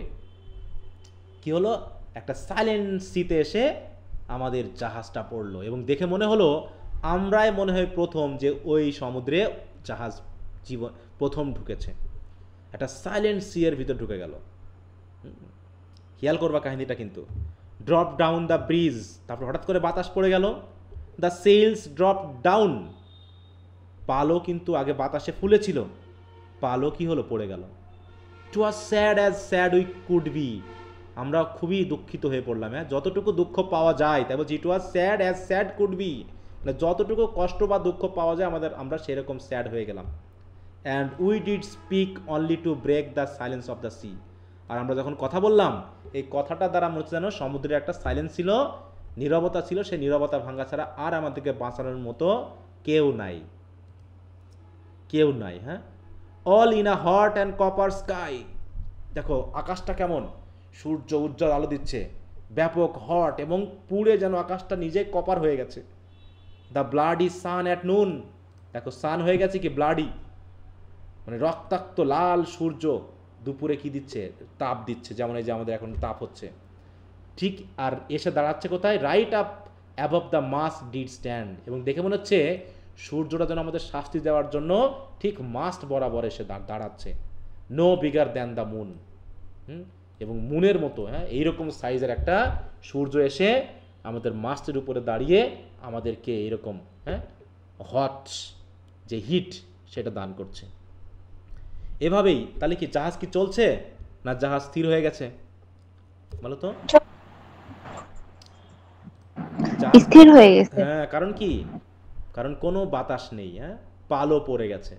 কি হলো, একটা সাইলেন্ট সিতে এসে আমাদের জাহাজটা পড়লো এবং দেখে মনে হলো আমরাই মনে হয় প্রথম যে ওই সমুদ্রে জাহাজ জীবন প্রথম ঢুকেছে, একটা সাইলেন্ট সি এর ভিতর ঢুকে গেল। খেয়াল করবা কাহিনীটা কিন্তু, ড্রপ ডাউন দ্য ব্রিজ, তারপর হঠাৎ করে বাতাস পড়ে গেল, দ্য সেলস ড্রপ ডাউন, পালও কিন্তু আগে বাতাসে ফুলেছিল, পালও কি হলো, পড়ে গেল। It was sad as sad we could be, আমরা খুবই দুঃখিত হয়ে পড়লাম। হ্যাঁ, যতটুকু দুঃখ পাওয়া যায়, তাই বলছি it was sad as sad could be, মানে যতটুকু কষ্ট বা দুঃখ পাওয়া যায় আমরা সেরকম স্যাড হয়ে গেলাম। And we did speak only to break the silence of the sea, আর আমরা যখন কথা বললাম এই কথাটা দ্বারা মনে হচ্ছে যেন সমুদ্রে একটা সাইলেন্স ছিল, নীরবতা ছিল, সেই নীরবতা ভাঙা ছাড়া আর আমাদেরকে বাঁচানোর মতো কেউ নাই, কেউ নাই। হ্যাঁ, all in a hot and copper sky, দেখো আকাশটা কেমন, সূর্য উজ্জ্বল আলো দিচ্ছে, ব্যাপক হট, এবং পুড়ে যেন আকাশটা নিজে কপার হয়ে গেছে। The bloody San at noon, দেখো সান হয়ে গেছে কি ব্লাডি, মানে রক্তাক্ত লাল সূর্য দুপুরে কি দিচ্ছে, তাপ দিচ্ছে, যেমন এই যে আমাদের এখন তাপ হচ্ছে ঠিক, আর এসে দাঁড়াচ্ছে কোথায়, right up above the must did stand, এবং দেখে মনে হচ্ছে সূর্যটা যেন আমাদের শাস্তি দেওয়ার জন্য ঠিক মাস্ট বরাবর এসে দাঁড়াচ্ছে। No bigger than the moon, এবং মুনের মতো, হ্যাঁ, এইরকম সাইজের একটা সূর্য এসে আমাদের মাস্টের উপরে দাঁড়িয়ে আমাদেরকে এরকম, হ্যাঁ, হট যে হিট সেটা দান করছে। এভাবেই তাহলে কি জাহাজ কি চলছে না জাহাজ স্থির হয়ে গেছে, বলো তো? স্থির হয়ে গেছে। হ্যাঁ, কারণ কি, কারণ কোনো বাতাস নেই, হ্যাঁ, পালও পড়ে গেছে।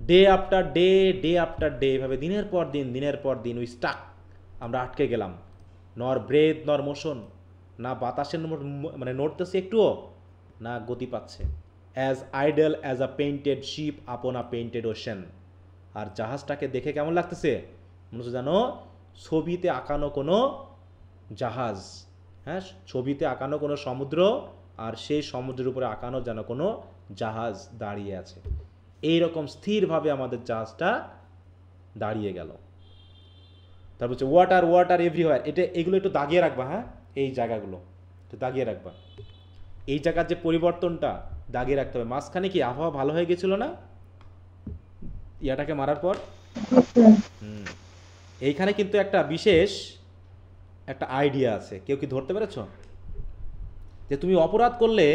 Day after day, day after day, এভাবে দিনের পর দিন উই স্টাক, আমরা আটকে গেলাম। নর ব্রেথ নর মোশন, না বাতাসের মানে নড়তেছে একটুও, না গতি পাচ্ছে। As idle as a painted ship upon a painted ocean, আর জাহাজটাকে দেখে কেমন লাগতেছে, মনে হচ্ছে যেন ছবিতে আঁকানো কোনো জাহাজ, হ্যাঁ, ছবিতে আঁকানো কোনো সমুদ্র, আর সেই সমুদ্রের উপরে আঁকানো যেন কোনো জাহাজ দাঁড়িয়ে আছে। এইরকম স্থিরভাবে আমাদের জাহাজটা দাঁড়িয়ে গেল। তারপর হচ্ছে ওয়াটার ওয়াটার এভরিওয়্যার, এগুলো একটু দাগিয়ে রাখবা, হ্যাঁ, এই জায়গাগুলো একটু দাগিয়ে রাখবা। এই জায়গার যে পরিবর্তনটা দাগিয়ে রাখতে হবে। মাঝখানে কি আবহাওয়া ভালো হয়ে গেছিল না ইয়াটাকে মারার পর? এইখানে কিন্তু একটা বিশেষ একটা আইডিয়া আছে, কেউ কি ধরতে পেরেছ? যে তুমি অপরাধ করলে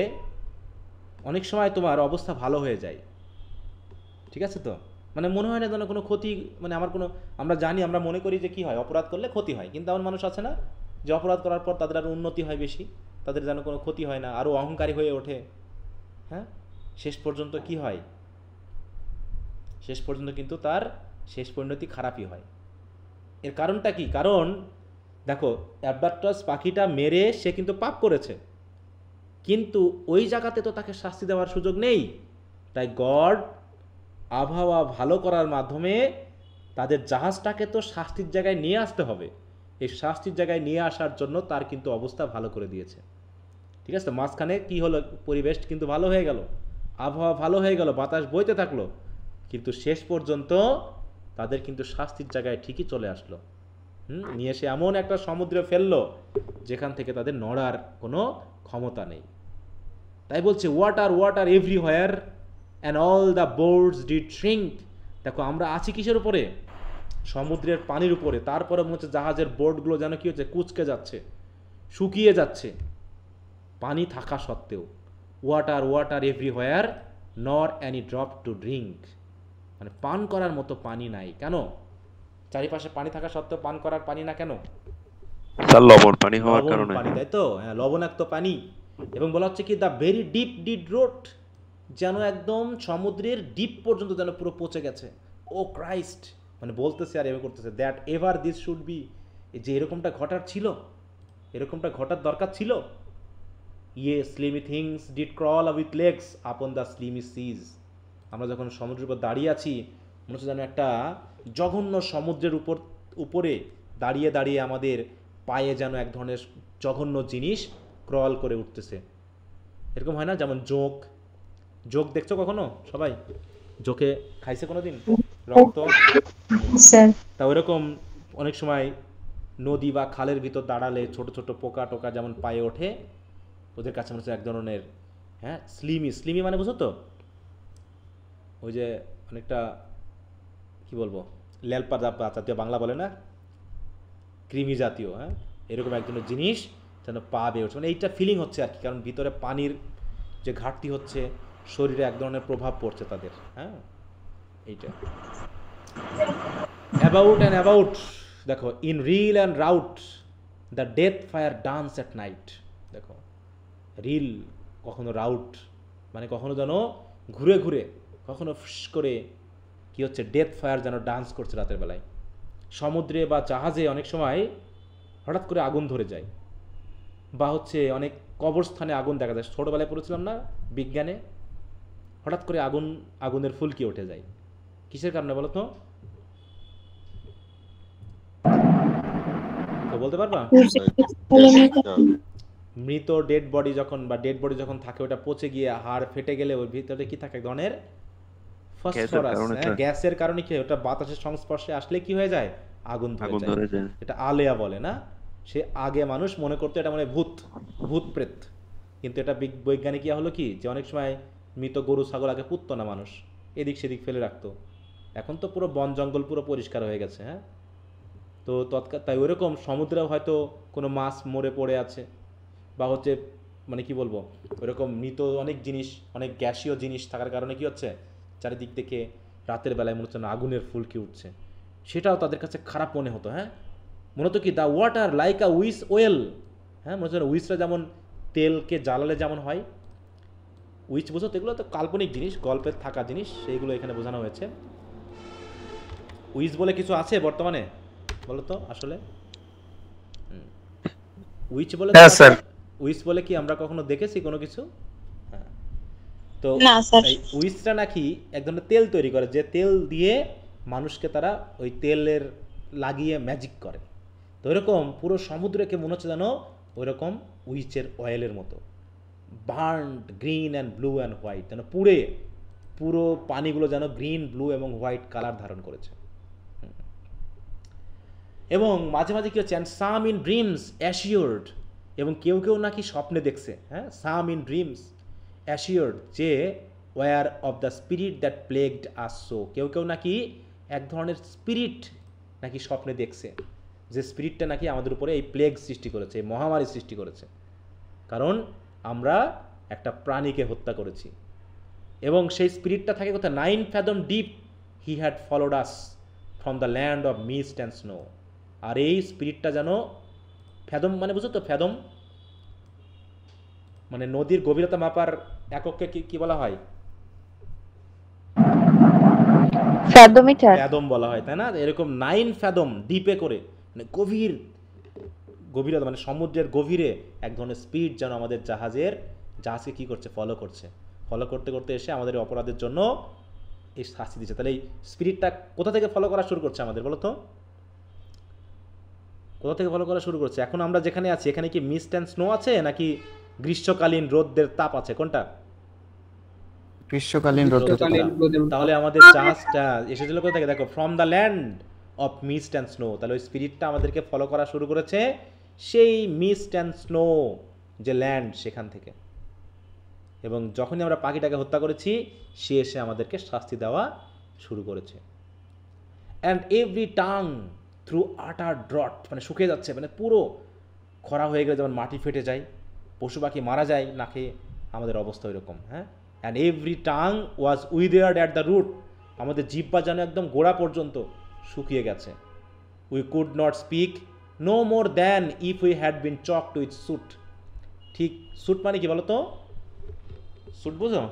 অনেক সময় তোমার অবস্থা ভালো হয়ে যায়, ঠিক আছে তো? মানে মনে হয় না যেন কোনো ক্ষতি, মানে আমরা জানি, আমরা মনে করি যে কি হয়, অপরাধ করলে ক্ষতি হয়, কিন্তু এমন মানুষ আছে না যে অপরাধ করার পর তাদের আরও উন্নতি হয় বেশি, তাদের যেন কোনো ক্ষতি হয় না, আরও অহংকারী হয়ে ওঠে, হ্যাঁ, শেষ পর্যন্ত কি হয়, শেষ পর্যন্ত কিন্তু তার শেষ পরিণতি খারাপই হয়। এর কারণটা কি? কারণ দেখো, অ্যালবার্টাস পাখিটা মেরে সে কিন্তু পাপ করেছে, কিন্তু ওই জায়গাতে তো তাকে শাস্তি দেওয়ার সুযোগ নেই। তাই গড আবহাওয়া ভালো করার মাধ্যমে তাদের জাহাজটাকে তো শাস্তির জায়গায় নিয়ে আসতে হবে। এই শাস্তির জায়গায় নিয়ে আসার জন্য তার কিন্তু অবস্থা ভালো করে দিয়েছে, ঠিক আছে? মাঝখানে কি হলো, পরিবেশ কিন্তু ভালো হয়ে গেল, আবহাওয়া ভালো হয়ে গেল, বাতাস বইতে থাকলো, কিন্তু শেষ পর্যন্ত তাদের কিন্তু শাস্তির জায়গায় ঠিকই চলে আসলো। নিয়ে এসে এমন একটা সমুদ্রে ফেললো যেখান থেকে তাদের নড়ার কোনো ক্ষমতা নেই। তাই বলছে water water everywhere and all the boards did shrink. দেখো আমরা আছি কিসের উপরে? সমুদ্রের পানির উপরে। তারপরে মনে হচ্ছে জাহাজের বোর্ডগুলো যেন কি হচ্ছে, কুঁচকে যাচ্ছে, শুকিয়ে যাচ্ছে পানি থাকা সত্ত্বেও। ওয়াটার ওয়াটার এভরিহোয়ার নর অ্যানি ড্রপ টু ড্রিঙ্ক, মানে পান করার মতো পানি নাই। কেন? চারিপাশে পানি থাকা সত্ত্বেও পান করার পানি না কেন? স্যার লবণ পানি হওয়ার কারণে। পানি, তাই তো, হ্যাঁ, লবণাক্ত পানি। এবং বলা হচ্ছে কি দ্য ভেরি ডিপ ডিড রোট, যেন একদম সমুদ্রের ডিপ পর্যন্ত যেন পুরো পচে গেছে। ও ক্রাইস্ট, মানে বলতেছে আর এভাবে করতেছে, that ever this should be, যে এরকমটা ঘটার ছিল, এরকমটা ঘটার দরকার ছিল। Yea slimy things did crawl with legs upon the slimy seas. আমরা যখন সমুদ্রের উপর দাঁড়িয়ে আছি, মনে হচ্ছে যেন একটা জঘন্য সমুদ্রের উপরে দাঁড়িয়ে দাঁড়িয়ে আমাদের পায়ে যেন এক ধরনের জঘন্য জিনিস ক্রল করে উঠতেছে। এরকম হয় না? যেমন জোক দেখছো কখনো? সবাই জোকে খাইছে কোনো দিন রক্ত? তা ওইরকম অনেক সময় নদী বা খালের ভিতর দাঁড়ালে ছোট ছোট পোকা টোকা যেমন পায়ে ওঠে, ওদের কাছে মনে হচ্ছে এক ধরনের, হ্যাঁ, স্লিমি মানে বুঝো তো, ওই যে অনেকটা কি বলবো, লেলপা জাতীয়, বাংলা বলে না, কৃমি জাতীয়, হ্যাঁ, এরকম এক ধরনের জিনিস যেন পা বেয়ে উঠছে, মানে এইটা ফিলিং হচ্ছে আর কি। কারণ ভিতরে পানির যে ঘাটতি হচ্ছে, শরীরে এক ধরনের প্রভাব পড়ছে তাদের, হ্যাঁ, এইটা। অ্যাবাউট অ্যান্ড অ্যাবাউট, দেখো in reel and route the death fire dance at night. দেখো রিল কখনো রাউট, মানে কখনো যেন ঘুরে ঘুরে, কখনো ফুস করে কি হচ্ছে, ডেথ ফায়ার যেন ডান্স করছে রাতের বেলায়। সমুদ্রে বা জাহাজে অনেক সময় হঠাৎ করে আগুন ধরে যায়, বা হচ্ছে অনেক কবরস্থানে আগুন দেখা যায়। ছোটোবেলায় পড়েছিলাম না বিজ্ঞানে, হঠাৎ করে আগুনের ফুলকি উঠে যায়। কিসের কারণে বলো তো? বলতে পারবা? মৃত ডেড বডি যখন থাকে, ওটা পচে গিয়ে হাড় ফেটে গেলে ওর ভিতরে কি থাকে, ধরনের ফসফরাস, গ্যাসের কারণে কি, ওটা বাতাসের সংস্পর্শে আসলে কি হয়ে যায়, আগুন ধরে যায়। এটা আলেয়া বলে না। সে আগে মানুষ মনে করতো এটা মানে ভূত প্রেত, কিন্তু এটা বৈজ্ঞানিক হলো কি, যে অনেক সময় মৃত গরু ছাগল আগে পুততো না মানুষ, এদিক সেদিক ফেলে রাখতো। এখন তো পুরো বন জঙ্গল পুরো পরিষ্কার হয়ে গেছে, হ্যাঁ। তো তাই ওইরকম সমুদ্রে হয়তো কোনো মাছ মরে পড়ে আছে, বা হচ্ছে মানে কি বলবো, ওইরকম মৃত অনেক জিনিস, অনেক গ্যাসীয় জিনিস থাকার কারণে কি হচ্ছে, চারিদিক থেকে রাতের বেলায় মনে হচ্ছে না আগুনের ফুলকি উঠছে। সেটাও তাদের কাছে খারাপ মনে হতো, হ্যাঁ। মনে হতো কি the water like a witch's oil, হ্যাঁ, মনে হচ্ছে উইসটা যেমন তেলকে জ্বালালে যেমন হয়, উইচ বুঝো তো, এগুলো তো কাল্পনিক জিনিস, গল্পের থাকা জিনিস, সেইগুলো এখানে বোঝানো হয়েছে। উইচ বলে কিছু আছে বর্তমানে, বলো তো আসলে? উইচ বলে, উইচ বলে কি আমরা কখনো দেখেছি কোনো কিছু? হ্যাঁ, তো উইচটা নাকি এক ধরনের তেল তৈরি করে, যে তেল দিয়ে মানুষকে তারা ওই তেলের লাগিয়ে ম্যাজিক করে। তো এরকম পুরো সমুদ্রকে মনে হচ্ছে যেন ওইরকম উইচের অয়েলের মতো, burned green and blue and white, যেন পুড়ে পুরো পানিগুলো যেন গ্রিন, ব্লু এবং হোয়াইট কালার ধারণ করেছে। এবং মাঝে মাঝে কী হচ্ছে, and some in dreams assured, এবং কেউ কেউ নাকি স্বপ্নে দেখছে, হ্যাঁ, সাম ইন ড্রিমস অ্যাসিওর্ড, যে were of the spirit that plagued us so, কেউ কেউ নাকি এক ধরনের স্পিরিট নাকি স্বপ্নে দেখছে, যে স্পিরিটটা নাকি আমাদের উপরে এই প্লেগ সৃষ্টি করেছে, এই মহামারী সৃষ্টি করেছে, কারণ আমরা একটা প্রাণীকে হত্যা করেছি। এবং সেই স্পিরিটটা থাকে কোথায়, 9 fathom deep he had followed us from the land of mist and snow. আর এই স্পিরিটটা যেন, ফ্যাদম মানে বুঝো তো, ফ্যাদম মানে নদীর গভীরতা মাপার একককে কি বলা হয়, ফ্যাদোমিটার। ফ্যাদম বলা হয়, তাই না? এরকম 9 fathom ডিপে করে, মানে গভীরতা মানে সমুদ্রের গভীরে এক ধরনের স্পিরিট যেন আমাদের জাহাজকে কি করছে, ফলো করতে করতে এসে আমাদের অপরাধের জন্য এই শাস্তি দিচ্ছে। তাহলে এই স্পিরিটটা কোথা থেকে ফলো করা শুরু করছে আমাদের, বলো তো, কোথা থেকে ফলো করা শুরু করছে? এখন আমরা যেখানে আছি এখানে কি মিস্ট অ্যান্ড স্নো আছে, নাকি গ্রীষ্মকালীন রোদের তাপ আছে, কোনটা? গ্রীষ্মকালীন রোদ্দুর। তাহলে আমাদের জাহাজটা এসেছিল কোথা থেকে, দেখো, from the land of mist and snow. তাহলে ওই স্পিরিটটা আমাদেরকে ফলো করা শুরু করেছে সেই মিস্ট অ্যান্ড স্নো যে ল্যান্ড, সেখান থেকে। এবং যখনই আমরা পাখিটাকে হত্যা করেছি, সে এসে আমাদেরকে শাস্তি দেওয়া শুরু করেছে। অ্যান্ড এভরি টাং থ্রু আটার ড্রট, মানে শুকিয়ে যাচ্ছে, মানে পুরো খরা হয়ে গেলে যেমন মাটি ফেটে যায়, পশু পাখি মারা যায় না খেয়ে, আমাদের অবস্থা ওইরকম, হ্যাঁ। And every tongue was withered at the root, আমাদের জিহ্বা যেন একদম গোড়া পর্যন্ত শুকিয়ে গেছে। We could not speak no more than if we had been choked with soot. ঠিক, সুট মানে কি বলো তো, সুট বুঝো?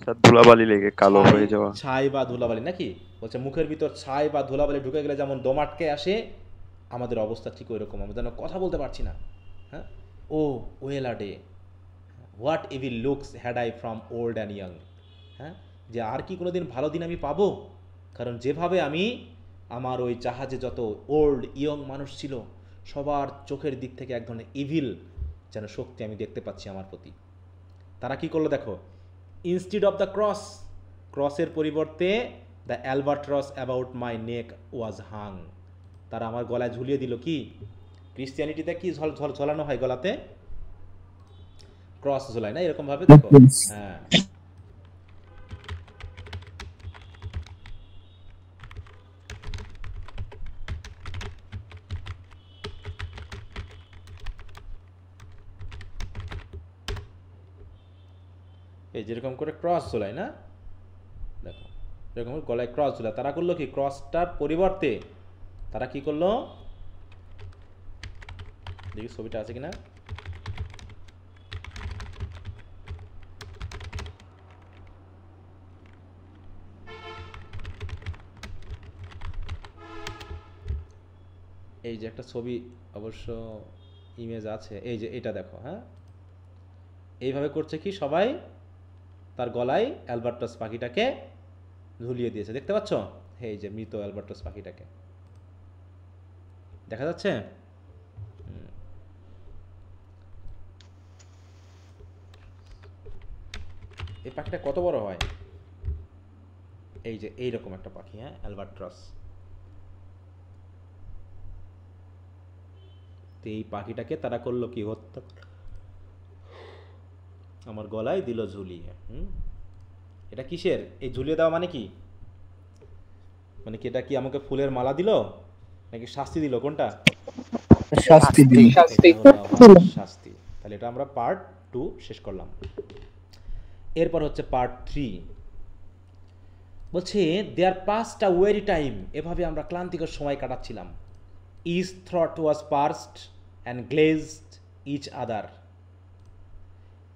স্যার ধুলাবালি লেগে কালো হয়ে যাওয়া। ছাই বা ধুলাবালি নাকি, বলছে মুখের ভিতর ছাই বা ধুলাবালি ঢুকে গেলে যেমন দম আটকে আসে, আমাদের অবস্থা ঠিক ওই রকম, আমরা যেন কথা বলতে পারছি না, হ্যাঁ। Oh well a day, what evil looks had I from old and young, হ্যাঁ, যে আর কি কোনো দিন ভালো দিন আমি পাবো, কারণ যেভাবে আমি আমার ওই জাহাজে যত ওল্ড ইয়ং মানুষ ছিল, সবার চোখের দিক থেকে এক ধরনের ইভিল যেন শক্তি আমি দেখতে পাচ্ছি আমার প্রতি। তারা কি করলো দেখো, ইনস্টিড অফ দ্য ক্রসের পরিবর্তে দ্য অ্যালবাট্রস অ্যাবাউট মাই নেক ওয়াজ হাং, তারা আমার গলায় ঝুলিয়ে দিল কি, ক্রিশ্চিয়ানিটিতে কি ঝোলানো হয় গলাতে, ক্রস ঝোলায় না, এরকম ভাবে দেখো, হ্যাঁ। এই যেরকম করে ক্রস ঝোলায় না, দেখো এরকম গলায় ক্রস ঝোলায়, তারা করলো কি, ক্রসটার পরিবর্তে তারা কি করলো, দেখি ছবিটা আছে কিনা, এই যে একটা ছবি অবশ্য ইমেজ আছে, এই যে এটা দেখো, হ্যাঁ, এইভাবে করছে কি, সবাই তার গলায় অ্যালবার্টাস পাখিটাকে ঝুলিয়ে দিয়েছে, দেখতে পাচ্ছ, এই যে মৃত অ্যালবার্টাস পাখিটাকে দেখা যাচ্ছে। এই পাখিটা কত বড় হয়, এই যে এইরকম একটা পাখি, হ্যাঁ, অ্যালবাট্রস। তো এই পাখিটাকে তারা করলো কি, হত্যা, আমার গলায় দিল ঝুলিয়ে। এটা কিসের, এই ঝুলিয়ে দেওয়া মানে কি, মানে কি এটা কি আমাকে ফুলের মালা দিল নাকি শাস্তি দিল, কোনটা? শাস্তি দিল। শাস্তি। তাহলে এটা আমরা পার্ট 2 শেষ করলাম। এরপর হচ্ছে পার্ট 3, বলছে দেয়ার পাস্ট আ ওয়েরি টাইম, এভাবে আমরা ক্লান্তিকর সময় কাটাচ্ছিলাম। Each throat was parched and glazed each other,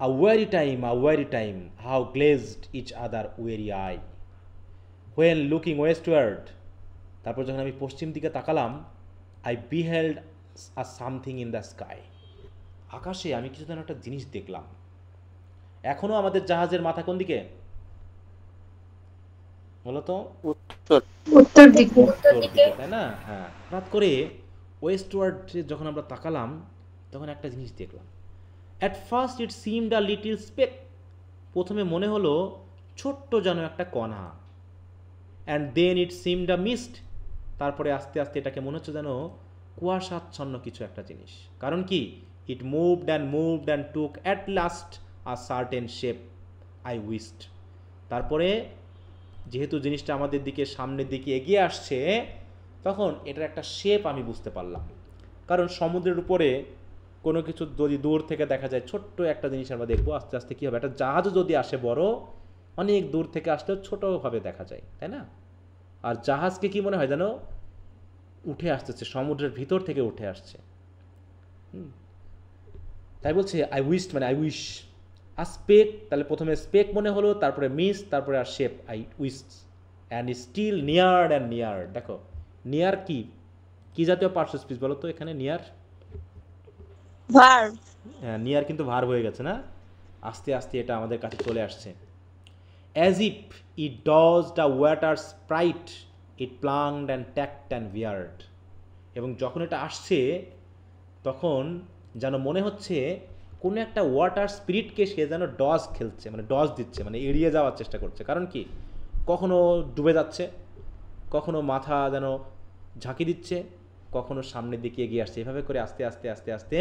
a weary time, how glazed each other weary eye. When looking westward, তারপর যখন আমি পশ্চিম দিকে তাকালাম, I beheld a something in the sky. আকাশে আমি কিছু যেন একটা জিনিস দেখলাম। এখনো আমাদের জাহাজের মাথা কোন দিকে? বলো তো উত্তর দিকে। উত্তর দিকে, তাই না? হ্যাঁ, হঠাৎ করে ওয়েস্টওয়ার্ড যখন আমরা তাকালাম তখন একটা জিনিস দেখলাম। At first it seemed a little speck, প্রথমে মনে হলো ছোট্ট যেন একটা কণা। And then it seemed a mist, তারপরে আস্তে আস্তে এটাকে মনে হচ্ছে যেন কুয়াশাচ্ছন্ন কিছু একটা জিনিস। কারণ কি, it moved and took at last a certain shape I wist. তারপরে যেহেতু জিনিসটা আমাদের দিকে সামনের দিকে এগিয়ে আসছে, তখন এটার একটা শেপ আমি বুঝতে পারলাম। কারণ সমুদ্রের উপরে কোনো কিছু যদি দূর থেকে দেখা যায়, ছোট্ট একটা জিনিস আমরা দেখবো, আস্তে আস্তে কী হবে, একটা জাহাজও যদি আসে বড়, অনেক দূর থেকে আসলেও ছোটোভাবে দেখা যায়, তাই না? আর জাহাজকে কি মনে হয় যেন উঠে আসতেছে, সমুদ্রের ভিতর থেকে উঠে আসছে। তাই বলছে আই উইস্ট, মানে আই উইশ। আর স্পেক, তাহলে প্রথমে স্পেক মনে হলো, তারপরে মিস, তারপরে আর shape, I wist. And still near and near. দেখো নিয়ার কি কি জাতীয় পার্টস স্পিচ বলো তো এখানে? Near, Verb. হ্যাঁ, নিয়ার কিন্তু ভার্ব হয়ে গেছে না? আস্তে আস্তে এটা আমাদের কাছে চলে আসছে। As if it dodged the water sprite it plunged and tacked and veered. এবং যখন এটা আসছে তখন যেন মনে হচ্ছে কোনো একটা ওয়াটার স্পিরিটকে সে যেন ডজ খেলছে, মানে ডজ দিচ্ছে, মানে এড়িয়ে যাওয়ার চেষ্টা করছে। কারণ কি, কখনো ডুবে যাচ্ছে, কখনো মাথা যেন ঝাঁকি দিচ্ছে, কখনো সামনের দিকে এগিয়ে আসছে। এভাবে করে আস্তে আস্তে আস্তে আস্তে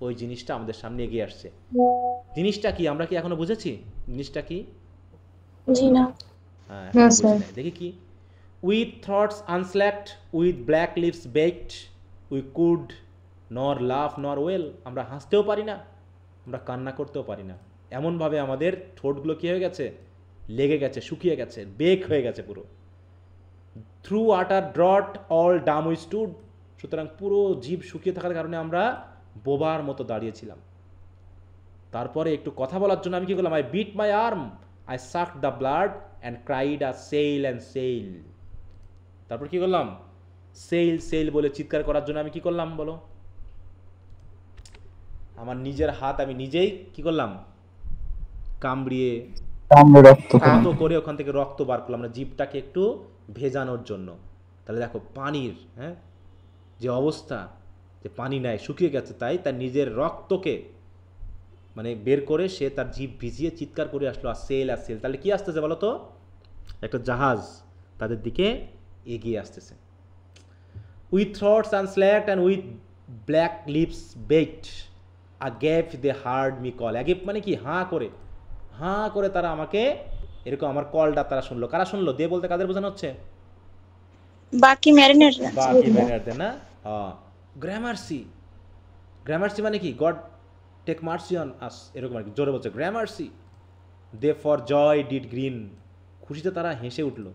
ওই জিনিসটা আমাদের সামনে এগিয়ে আসছে। জিনিসটা কি আমরা কি এখনো বুঝেছি? জিনিসটা কি? জি না। হ্যাঁ, না, এখনো বুঝি স্যার। নাই। দেখি কি, with throats unslaked with black lips baked we could nor laugh নর ওয়েল। আমরা হাসতেও পারি না, আমরা কান্না করতেও পারি না। এমনভাবে আমাদের ঠোঁটগুলো কী হয়ে গেছে, লেগে গেছে, শুকিয়ে গেছে, বেক হয়ে গেছে পুরো। Through water drought all Dam we stood. সুতরাং পুরো জীব শুকিয়ে থাকার কারণে আমরা বোবার মতো দাঁড়িয়েছিলাম। তারপরে একটু কথা বলার জন্য আমি কী করলাম, I bit my arm, I suck the blood and cried a sail and sail. তারপর কী করলাম, সেল সেল বলে চিৎকার করার জন্য আমি কী করলাম বলো? আমার নিজের হাত আমি নিজেই কী করলাম, কামড়িয়ে রক্ত করে ওখান থেকে রক্ত বার করলাম, আমরা জিভটাকে একটু ভেজানোর জন্য। তাহলে দেখো পানির, হ্যাঁ, যে অবস্থা, যে পানি নাই, শুকিয়ে গেছে, তাই তার নিজের রক্তকে মানে বের করে সে তার জিভ ভিজিয়ে চিৎকার করে আসলো, আর সেল আর সেল। তাহলে কি আসতেছে বলো তো? একটা জাহাজ তাদের দিকে এগিয়ে আসতেছে। With throats unslaked and with black lips baked agape they heard me call. Agape মানে কি, হাঁ করে তারা আমাকে এরকম আমার কলটা তারা শুনলো। কারা শুনলো? দে বলতে কাদের বোঝানো হচ্ছে? বাকি ম্যারিনেট। বাকি ম্যানারদের না। গ্রামার্সি, গ্রামার্সি মানে কি, God take mercy on us, এরকম আর কি, জোরে বলছে gramercy. They for joy did grin, খুশিতে তারা হেসে উঠলো,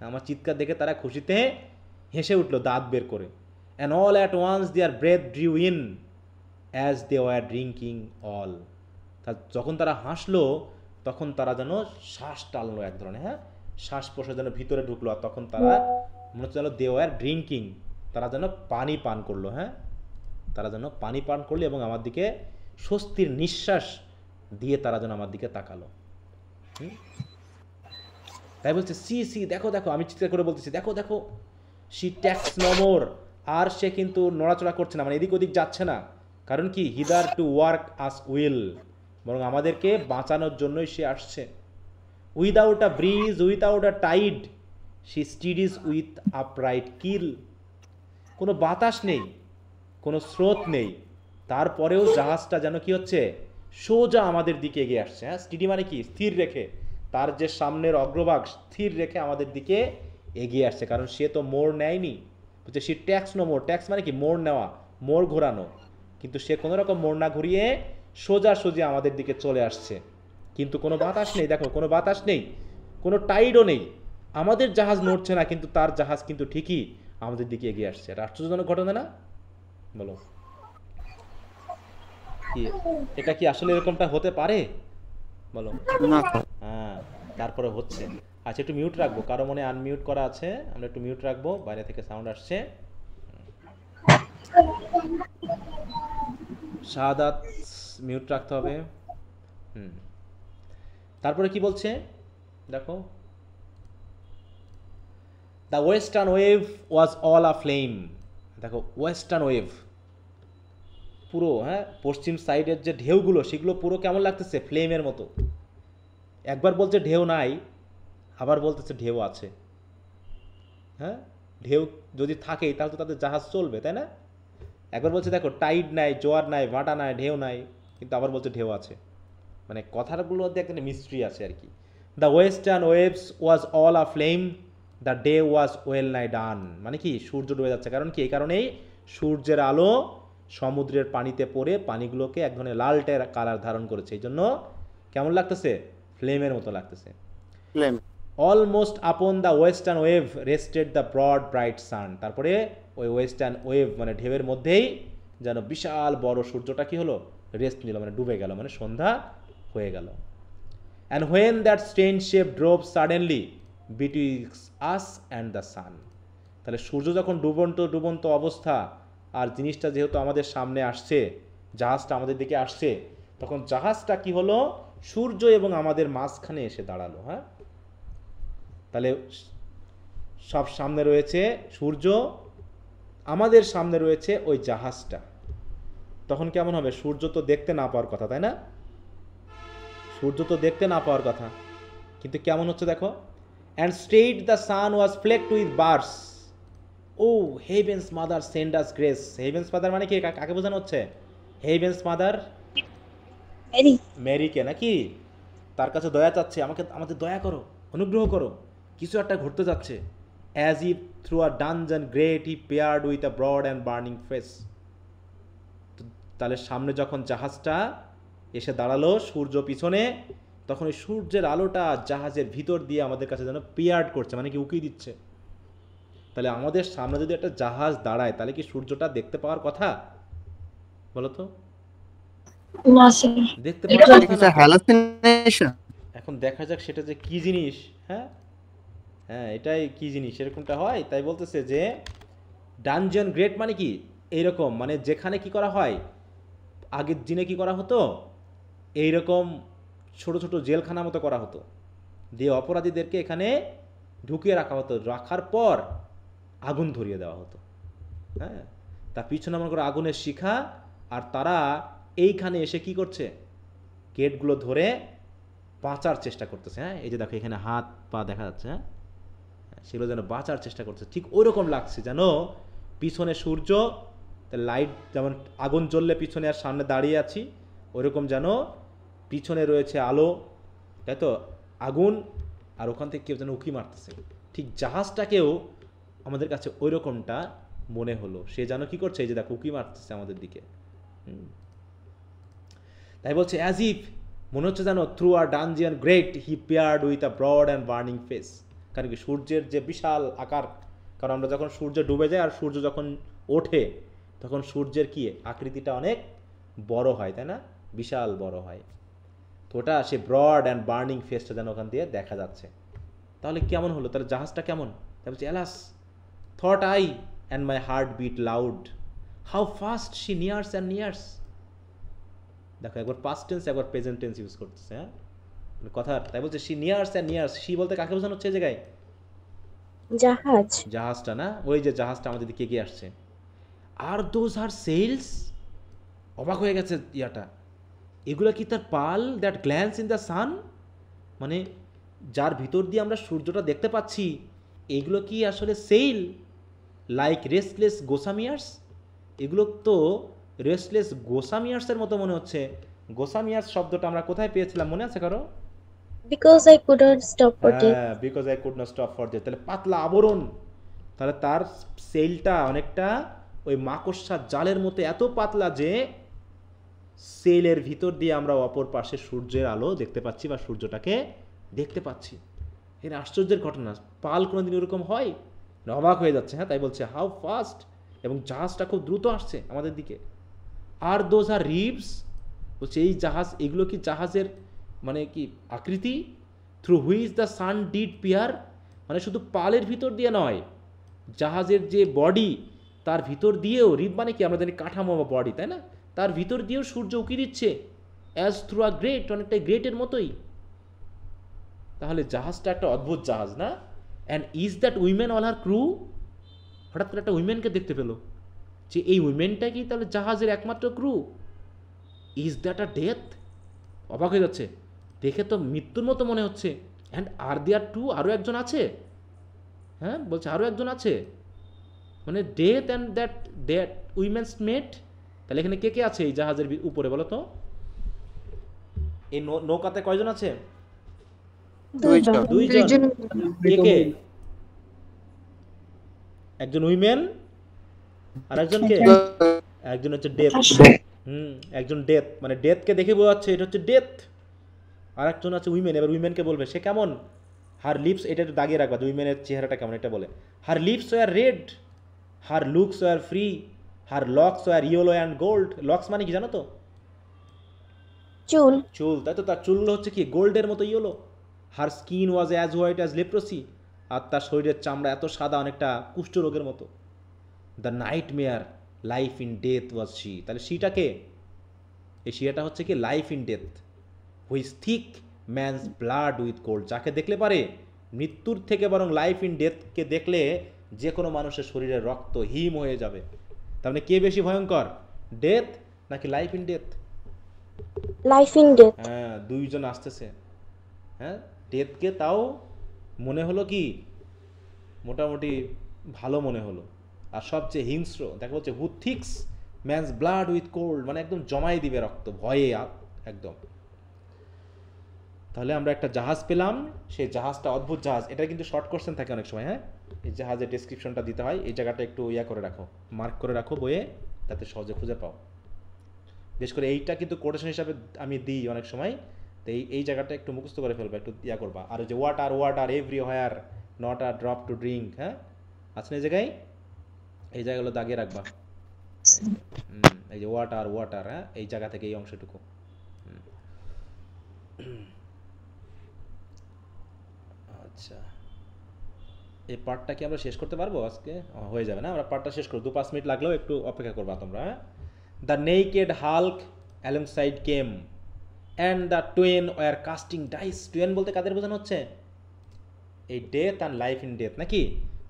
আমার চিৎকার দেখে তারা খুশিতে হেসে উঠলো দাঁত বের করে। And all at once their breath drew in as they were drinking all. যখন তারা হাসলো তখন তারা যেন শ্বাস টানলো এক ধরনের, হ্যাঁ, শ্বাস প্রশ্বাস যেন ভিতরে ঢুকলো, আর তখন তারা মনে হচ্ছে যেন দে ওয়ার ড্রিঙ্কিং, তারা যেন পানি পান করলো, হ্যাঁ, তারা যেন পানি পান করলো এবং আমার দিকে স্বস্তির নিঃশ্বাস দিয়ে তারা যেন আমার দিকে তাকালো। তাই বলছে সি সি, দেখো দেখো, আমি চিৎকার করে বলতেছি দেখো দেখো, শি ট্যাক্স নো মোর, আর সে কিন্তু নড়াচড়া করছে না, মানে এদিক ওদিক যাচ্ছে না। কারণ কি, hither to work us weal, বরং আমাদেরকে বাঁচানোর জন্যই সে আসছে। Without a breeze without a tide she steadies with upright keel. কোনো বাতাস নেই, কোনো স্রোত নেই, তারপরেও জাহাজটা যেন কি হচ্ছে, সোজা আমাদের দিকে এগিয়ে আসছে। হ্যাঁ, স্টিডি মানে কি, স্থির রেখে, তার যে সামনের অগ্রভাগ স্থির রেখে আমাদের দিকে এগিয়ে আসছে। কারণ সে তো মোড় নেয়নি, বলছে সে ট্যাক্স নো মোড়। ট্যাক্স মানে কি, মোড় নেওয়া, মোড় ঘোরানো, কিন্তু সে কোনো রকম মোড় না ঘুরিয়ে সোজাসুজি আমাদের দিকে চলে আসছে। কিন্তু কোনো বাতাস নেই, দেখো কোনো বাতাস নেই, কোনো টাইডও নেই, আমাদের জাহাজ নড়ছে না, কিন্তু তার জাহাজ কিন্তু ঠিকই আমাদের দিকে এগিয়ে আসছে। এটা আশ্চর্যজনক ঘটনা না? বলো, এটা কি আসলে এরকমটা হতে পারে? বলো না। হ্যাঁ, তারপরে হচ্ছে। আচ্ছা, একটু মিউট রাখবো, কারো মনে আনমিউট করা আছে, আমরা একটু মিউট রাখবো, বাইরে থেকে সাউন্ড আসছে। শাহাদাত মিউট রাখতে হবে। তারপরে কি বলছে দেখো, the western wave was all a flame. দেখো ওয়েস্টার্ন ওয়েভ পুরো, হ্যাঁ, পশ্চিম সাইডের যে ঢেউগুলো সেগুলো পুরো কেমন লাগতেছে, ফ্লেমের মতো। একবার বলছে ঢেউ নাই, আবার বলতেছে ঢেউ আছে। হ্যাঁ, ঢেউ যদি থাকেই তাহলে তো তাদের জাহাজ চলবে, তাই না? একবার বলছে দেখো টাইড নাই, জোয়ার নাই, ভাটা নাই, ঢেউ নাই, কিন্তু আবার বলছে ঢেউ আছে। মানে কথাগুলোর মধ্যে একটা মিস্ট্রি আছে আর কি। The western waves was all a flame, the day was well নাই ডান। মানে কি, সূর্য ডুবে যাচ্ছে। কারণ কি? এই কারণেই সূর্যের আলো সমুদ্রের পানিতে পড়ে পানিগুলোকে এক ধরনের লালটে কালার ধারণ করেছে। এই জন্য কেমন লাগতেছে, ফ্লেমের মতো লাগতেছে। Flame. Almost upon the western wave rested the broad bright sun. তারপরে ওই ওয়েস্টার্ন ওয়েভ মানে ঢেউয়ের মধ্যেই যেন বিশাল বড় সূর্যটা কি হলো, রেস্ট নিল, মানে ডুবে গেল, মানে সন্ধ্যা হয়ে গেল। And when that strange shape drove suddenly betwixt us and the sun. তাহলে সূর্য যখন ডুবন্ত অবস্থা, আর জিনিসটা যেহেতু আমাদের সামনে আসছে, জাহাজটা আমাদের দিকে আসছে, তখন জাহাজটা কি হলো, সূর্য এবং আমাদের মাঝখানে এসে দাঁড়ালো। হ্যাঁ, তাহলে সব সামনে রয়েছে সূর্য, আমাদের সামনে রয়েছে ওই জাহাজটা। তখন কেমন হবে? সূর্য তো দেখতে না পাওয়ার কথা, তাই না? সূর্য তো দেখতে না পাওয়ার কথা, কিন্তু কেমন হচ্ছে দেখো। And straight the sun was flecked with bars, oh heaven's mother send us grace. Heaven's mother মানে কি, কাকে বোঝানো হচ্ছে? Heavens mother Very. মেরিকে নাকি, তার কাছে দয়া চাচ্ছে, আমাদের দয়া করো, অনুগ্রহ করো, কিছু একটা ঘটতে যাচ্ছে। As if through a dungeon grate he peered with a broad and burning face. তাহলে সামনে যখন জাহাজটা এসে দাঁড়ালো, সূর্য পিছনে, তখন ওই সূর্যের আলোটা জাহাজের ভিতর দিয়ে আমাদের কাছে যেন পেয়ার্ড করছে, মানে কি উকি দিচ্ছে। তাহলে আমাদের সামনে যদি একটা জাহাজ দাঁড়ায়, তাহলে কি সূর্যটা দেখতে পাওয়ার কথা? বলো তো, না স্যার, দেখতে এটা পাওয়ার এটা কথা কি না। হ্যালুসিনেশন? এখন দেখা যাক সেটা যে কি জিনিস। হ্যাঁ হ্যাঁ, এটাই কি জিনিস, এরকমটা হয়। তাই বলতেছে যে ডানজন গ্রেট মানে কি, এইরকম, মানে যেখানে কি করা হয়, আগের দিনে কি করা হতো, এইরকম ছোট ছোট জেলখানা মতো করা হতো, দিয়ে অপরাধীদেরকে এখানে ঢুকিয়ে রাখা হতো, রাখার পর আগুন ধরিয়ে দেওয়া হতো। হ্যাঁ, তার পিছনে মনে করো আগুনের শিখা, আর তারা এইখানে এসে কি করছে, গেটগুলো ধরে বাঁচার চেষ্টা করতেছে। হ্যাঁ, এই যে দেখো এখানে হাত পা দেখা যাচ্ছে, হ্যাঁ, সেগুলো যেন বাঁচার চেষ্টা করছে। ঠিক ওইরকম লাগছে যেন পিছনে সূর্য, লাইট যেমন আগুন জ্বললে পিছনে আর সামনে দাঁড়িয়ে আছি, ওইরকম যেন পিছনে রয়েছে আলো, তাই তো, আগুন, আর ওখান থেকে কেউ যেন উকি মারতেছে। ঠিক জাহাজটাকেও আমাদের কাছে ওই রকমটা মনে হলো, সে যেন কি করছে, এই যে দেখো উকি মারতেছে আমাদের দিকে। তাই বলছে অ্যাজ ইফ, মনে হচ্ছে যেন through a dungeon grate he peered with a broad and burning face. কারণ কি, সূর্যের যে বিশাল আকার, কারণ আমরা যখন সূর্য ডুবে যায় আর সূর্য যখন ওঠে, তখন সূর্যের কি আকৃতিটা অনেক বড় হয়, তাই না, বিশাল বড় হয়। তো ওটা সে ব্রড অ্যান্ড বার্নিং ফেসটা যেন ওখান দিয়ে দেখা যাচ্ছে। তাহলে কেমন হলো, তাহলে জাহাজটা কেমন? তাই বলছে alas thought I and my heart beat loud, how fast she nears and nears. দেখো একবার পাস্ট টেন্স একবার প্রেজেন্ট টেন্স ইউজ করতেছে। হ্যাঁ, কথার, তাই বলছে she nears and nears. She বলতে কাকে বোঝানো হচ্ছে এই জায়গায়? জাহাজ। জাহাজটা না, ওই যে জাহাজটা আমাদের দিকে এগিয়ে আসছে। আর দোজ আর সেলস, অবাক হয়ে গেছে ইয়াটা, এগুলো কি তার পাল that glance in the sun, মানে যার ভিতর দিয়ে আমরা সূর্যটা দেখতে পাচ্ছি, এগুলো কি আসলে সেল লাইক রেস্টলেস গোসামিয়ার্স? এগুলো তো রেস্টলেস গোসামিয়ার্সের মতো মনে হচ্ছে। গোসামিয়ার্স শব্দটা আমরা কোথায় পেয়েছিলাম মনে আছে কারো? Because I couldn't stop for it. হ্যাঁ, because I could not stop for that. তাহলে পাতলা আবরণ, তাহলে তার সেলটা অনেকটা ওই মাকড়সার জালের মতো এত পাতলা যে সেলের ভিতর দিয়ে আমরা অপর পাশে সূর্যের আলো দেখতে পাচ্ছি বা সূর্যটাকে দেখতে পাচ্ছি। এর আশ্চর্যের ঘটনা, পাল কোনোদিন এরকম হয়? অবাক হয়ে যাচ্ছে। হ্যাঁ, তাই বলছে হাউ ফাস্ট, এবং জাহাজটা খুব দ্রুত আসছে আমাদের দিকে। আর দোজ আর রিবস, বলছে এই জাহাজ, এগুলো কি জাহাজের মানে কি আকৃতি? Through which the sun did peer, মানে শুধু পালের ভিতর দিয়ে নয়, জাহাজের যে বডি তার ভিতর দিয়েও, রিব মানে কি আমরা জানি কাঠামো বা বডি, তাই না, তার ভিতর দিয়েও সূর্য উকি দিচ্ছে অ্যাজ থ্রু আ গ্রেট, অনেকটা গ্রেটের মতোই। তাহলে জাহাজটা একটা অদ্ভুত জাহাজ না? And is that women all are crew? হঠাৎ করে একটা উইমেনকে দেখতে পেলো, যে এই উইমেনটা কি তাহলে জাহাজের একমাত্র crew? Is that a death? অবাক হয়ে যাচ্ছে, দেখে তো মৃত্যুর মতো মনে হচ্ছে। অ্যান্ড আর দেয়ার টু, আরও একজন আছে। হ্যাঁ, বলছে আরও একজন আছে, মানে ডেথ অ্যান্ড দ্যাট উইমেন্স মেট। তাহলে এখানে কে কে আছে এই জাহাজের উপরে বলো তো? এই নৌকাতে কয়জন আছে? দুইজন। কে কে? একজন উইমেন আর একজন কে? একজন হচ্ছে ডেথ। একজন ডেথ, মানে ডেথকে দেখে বোঝা যাচ্ছে এটা হচ্ছে ডেথ। আর একজন আছে উইমেন। এবার উইমেনকে বলবে সে কেমন, হার লিপস, এটা একটু দাগিয়ে রাখবা, উইমেনের চেহারাটা কেমন এটা বলে। Her lips were red, her looks were free, her locks were yellow and gold. Locks মানে কি জানো তো? চুল। চুল, তাই তো, তার চুলগুলো হচ্ছে কি গোল্ডের মতো yellow. Her skin was as white as leprosy, আর তার শরীরের চামড়া এত সাদা অনেকটা কুষ্ঠরোগের মতো। The nightmare life in death was she. তাহলে শিটা কে? এই শিয়াটা হচ্ছে কি life in death, who thick man's blood with cold. যাকে দেখলে পারে মৃত্যুর থেকে বরং লাইফ ইন ডেথকে দেখলে যে কোনো মানুষের শরীরে রক্ত হিম হয়ে যাবে। তার মানে কে বেশি ভয়ঙ্কর, ডেথ নাকি life in death? Life in death. হ্যাঁ, দুইজন আসতেছে। হ্যাঁ, ডেথকে তাও মনে হলো কি মোটামুটি ভালো মনে হলো, আর সবচেয়ে হিংস্র দেখা হচ্ছে হু থিক্স ম্যানস ব্লাড উইথ কোল্ড, মানে একদম জমাই দিবে রক্ত ভয়ে একদম। তাহলে আমরা একটা জাহাজ পেলাম, সেই জাহাজটা অদ্ভুত জাহাজ। এটা কিন্তু শর্ট কোশ্চেন থাকে অনেক সময়। হ্যাঁ, এই জাহাজের ডেসক্রিপশনটা দিতে হয়, এই জায়গাটা একটু করে রাখো, মার্ক করে রাখো বইয়ে, যাতে সহজে খুঁজে পাও। বিশেষ করে এইটা কিন্তু কোটেশন হিসাবে আমি দিই অনেক সময়, তো এই জায়গাটা একটু মুখস্থ করে ফেলবা, একটু করবা। আর ওই যে water everywhere, not a drop to drink, হ্যাঁ আছে না এই জায়গায়, এই জায়গাগুলো দাগিয়ে রাখবা। এই যে ওয়াটার, হ্যাঁ এই জায়গা থেকে এই অংশটুকু। আচ্ছা, এই পার্টটা কি আমরা শেষ করতে পারবো আজকে? হয়ে যাবে না, আমরা পার্টটা শেষ করবো, 2-5 মিনিট লাগলেও একটু অপেক্ষা করবা তোমরা। হ্যাঁ, the naked hulk alongside came and the twain were casting dice. Twain বলতে কাদের বোঝানো হচ্ছে? এই death and life in death নাকি?